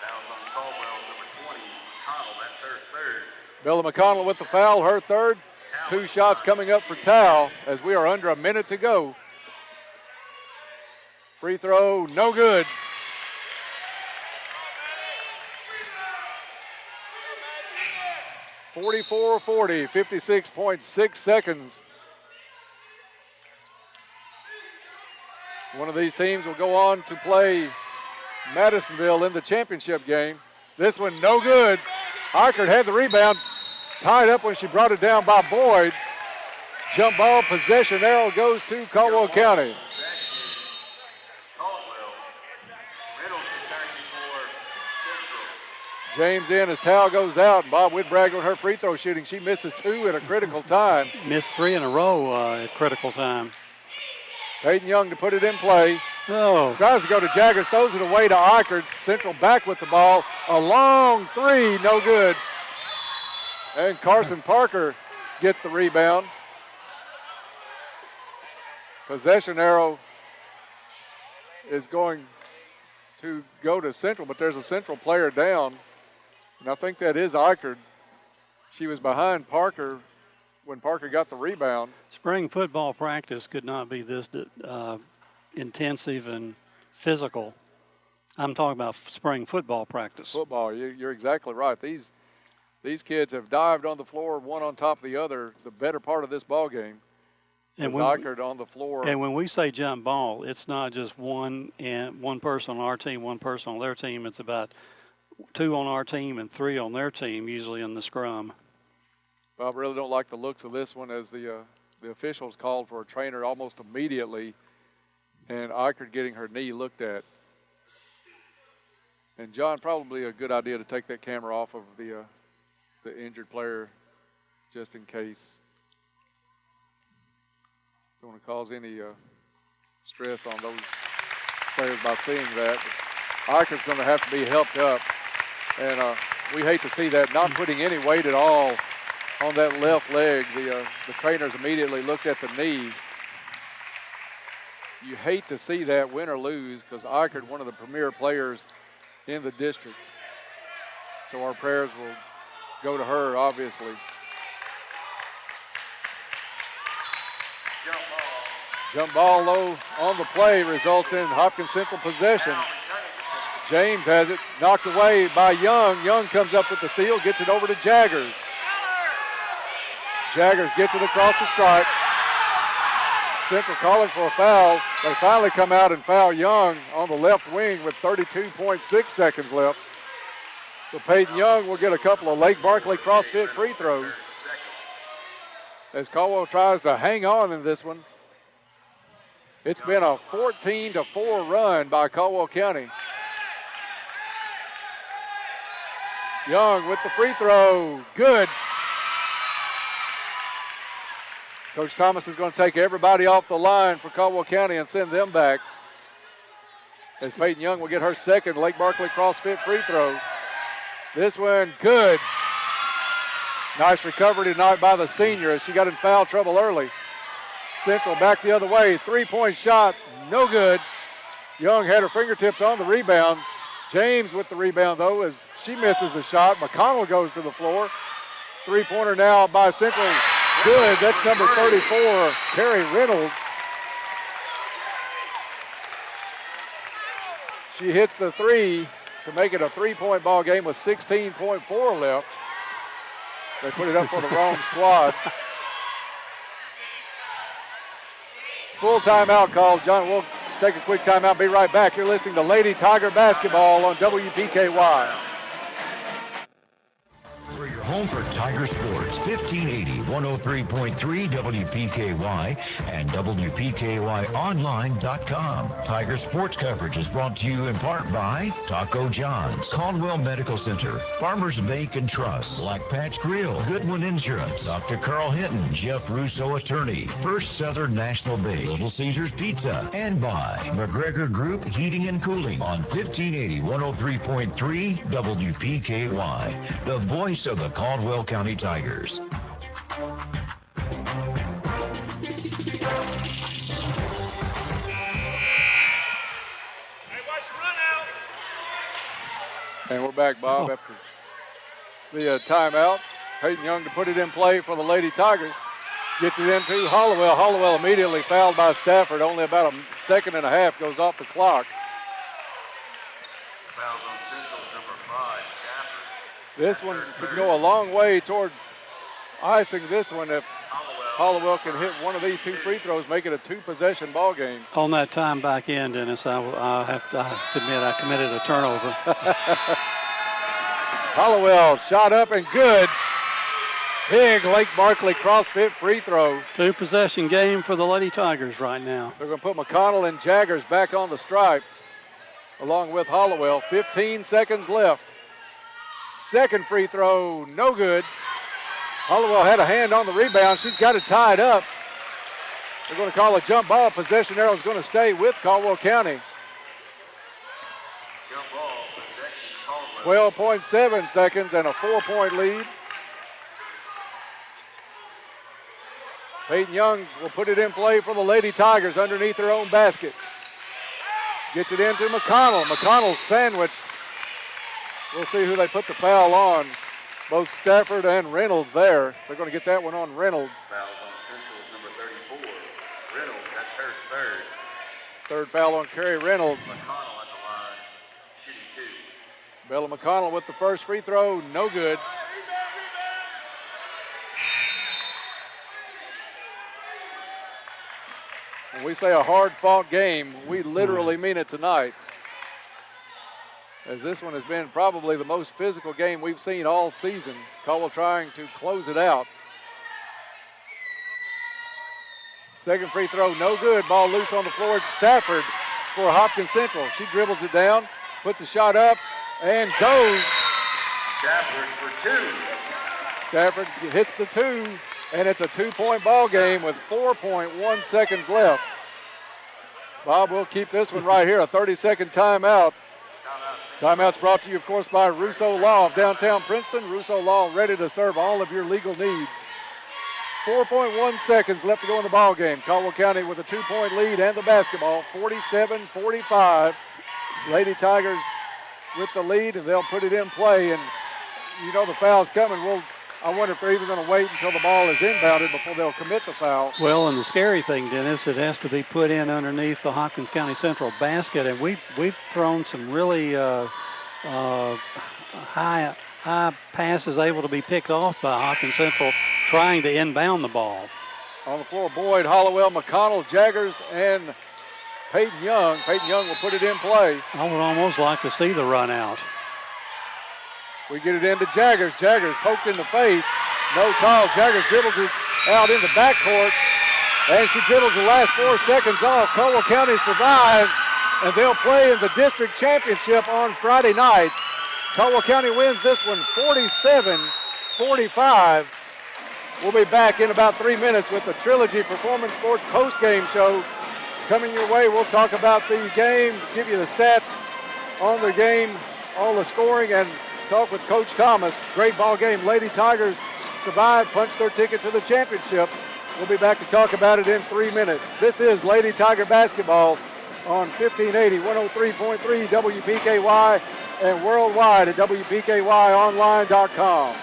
Foul on Caldwell, number 20, McConnell. That's her third. Bella McConnell with the foul, her third. 2 shots coming up for Towle as we are under a minute to go. Free throw, no good. (44-40), 56.6 seconds. One of these teams will go on to play Madisonville in the championship game. This one, no good. Eichert had the rebound, tied up when she brought it down by Boyd. Jump ball, possession arrow goes to Caldwell County. James in as Towle goes out, and Bob Whitbragg on her free throw shooting. She misses 2 at a critical time. Missed 3 in a row at critical time. Peyton Young to put it in play. Oh. Tries to go to Jaggers, throws it away to Eichert. Central back with the ball. A long 3, no good. And Carson Parker gets the rebound. Possession arrow is going to go to Central, but there's a Central player down. And I think that is Eichert. She was behind Parker when Parker got the rebound. Spring football practice could not be this intensive and physical. I'm talking about spring football practice. Football, you're exactly right. These kids have dived on the floor, one on top of the other, the better part of this ball game. And Eichert on the floor. And when we say jump ball, it's not just one person on our team, one person on their team. It's about 2 on our team and 3 on their team, usually in the scrum. Well, I really don't like the looks of this one as the officials called for a trainer almost immediately, and Eichert getting her knee looked at. And John, probably a good idea to take that camera off of the injured player just in case. Don't want to cause any stress on those players by seeing that. Eichert's going to have to be helped up, and we hate to see that, not putting any weight at all on that left leg. The trainers immediately looked at the knee. You hate to see that, win or lose, because Eichert, one of the premier players in the district. So our prayers will go to her, obviously. Jump ball low on the play results in Hopkins Central possession. James has it knocked away by Young. Young comes up with the steal, gets it over to Jaggers. Jaggers gets it across the stripe. Central calling for a foul. They finally come out and foul Young on the left wing with 32.6 seconds left. So Peyton Young will get a couple of Lake Barkley CrossFit free throws as Caldwell tries to hang on in this one. It's been a 14-4 run by Caldwell County. Young with the free throw, good. Coach Thomas is going to take everybody off the line for Caldwell County and send them back. As Peyton Young will get her second Lake Barkley CrossFit free throw. This one, good. Nice recovery tonight by the senior as she got in foul trouble early. Central back the other way, 3-point shot, no good. Young had her fingertips on the rebound. James with the rebound, though, as she misses the shot. McConnell goes to the floor. 3-pointer now by Central, good. That's number 34, Carrie Reynolds. She hits the 3 to make it a 3-point ball game with 16.4 left. They put it up for the wrong squad. Full timeout call. John, we'll take a quick timeout. Be right back. You're listening to Lady Tiger Basketball on WPKY. For your home for Tiger Sports, 1580 103.3 WPKY and WPKYonline.com. Tiger Sports coverage is brought to you in part by Taco John's, Caldwell Medical Center, Farmers Bank and Trust, Black Patch Grill, Goodwin Insurance, Dr. Carl Hinton, Jeff Russo Attorney, First Southern National Bank, Little Caesars Pizza, and by McGregor Group Heating and Cooling on 1580 103.3 WPKY, the voice of the Caldwell County Tigers. And we're back, Bob, after the timeout. Peyton Young to put it in play for the Lady Tigers. Gets it into Hollowell. Hollowell immediately fouled by Stafford. Only about a second and a half goes off the clock. Fouls on Central, number 5, Stafford. This one could go a long way towards icing this one if Hollowell can hit one of these two free throws, make it a two-possession ball game. On that time back in, Dennis, I have to admit I committed a turnover. Hollowell shot up and good. Big Lake Barkley CrossFit free throw. Two-possession game for the Lady Tigers right now. They're going to put McConnell and Jaggers back on the stripe along with Hollowell. 15 seconds left. Second free throw, no good. Hollowell had a hand on the rebound. She's got it tied up. They're going to call a jump ball. Possession arrow is going to stay with Caldwell County. Jump ball, possession, Caldwell. 12.7 seconds and a 4-point lead. Peyton Young will put it in play for the Lady Tigers underneath their own basket. Gets it into McConnell. McConnell sandwiched. We'll see who they put the foul on. Both Stafford and Reynolds there. They're going to get that one on Reynolds. Fouls on Central's number 34. Reynolds, that's her third. Third foul on Kerry Reynolds. McConnell at the line, shooting 2. Bella McConnell with the first free throw, no good. When we say a hard-fought game, we literally mean it tonight. As this one has been probably the most physical game we've seen all season. Caldwell trying to close it out. Second free throw, no good. Ball loose on the floor. It's Stafford for Hopkins Central. She dribbles it down, puts a shot up, and goes. Stafford for 2. Stafford hits the 2, and it's a 2-point ball game with 4.1 seconds left. Bob will keep this one right here, a 30-second timeout. Timeout's brought to you, of course, by Russo Law of downtown Princeton. Russo Law ready to serve all of your legal needs. 4.1 seconds left to go in the ball game. Caldwell County with a 2-point lead and the basketball, 47-45. Lady Tigers with the lead, and they'll put it in play. And you know the foul's coming. I wonder if they're even going to wait until the ball is inbounded before they'll commit the foul. Well, and the scary thing, Dennis, it has to be put in underneath the Hopkins County Central basket, and we've thrown some really high passes able to be picked off by Hopkins Central trying to inbound the ball. On the floor, Boyd, Hollowell, McConnell, Jaggers, and Peyton Young. Peyton Young will put it in play. I would almost like to see the run out. We get it into Jaggers. Jaggers poked in the face. No call. Jaggers dribbles it out in the backcourt. And she dribbles the last 4 seconds off. Caldwell County survives, and they'll play in the district championship on Friday night. Caldwell County wins this one 47-45. We'll be back in about 3 minutes with the Trilogy Performance Sports post-game show coming your way. We'll talk about the game, give you the stats on the game, all the scoring, and talk with Coach Thomas. Great ball game. Lady Tigers survived, punched their ticket to the championship. We'll be back to talk about it in 3 minutes. This is Lady Tiger basketball on 1580, 103.3 WPKY and worldwide at WPKYonline.com.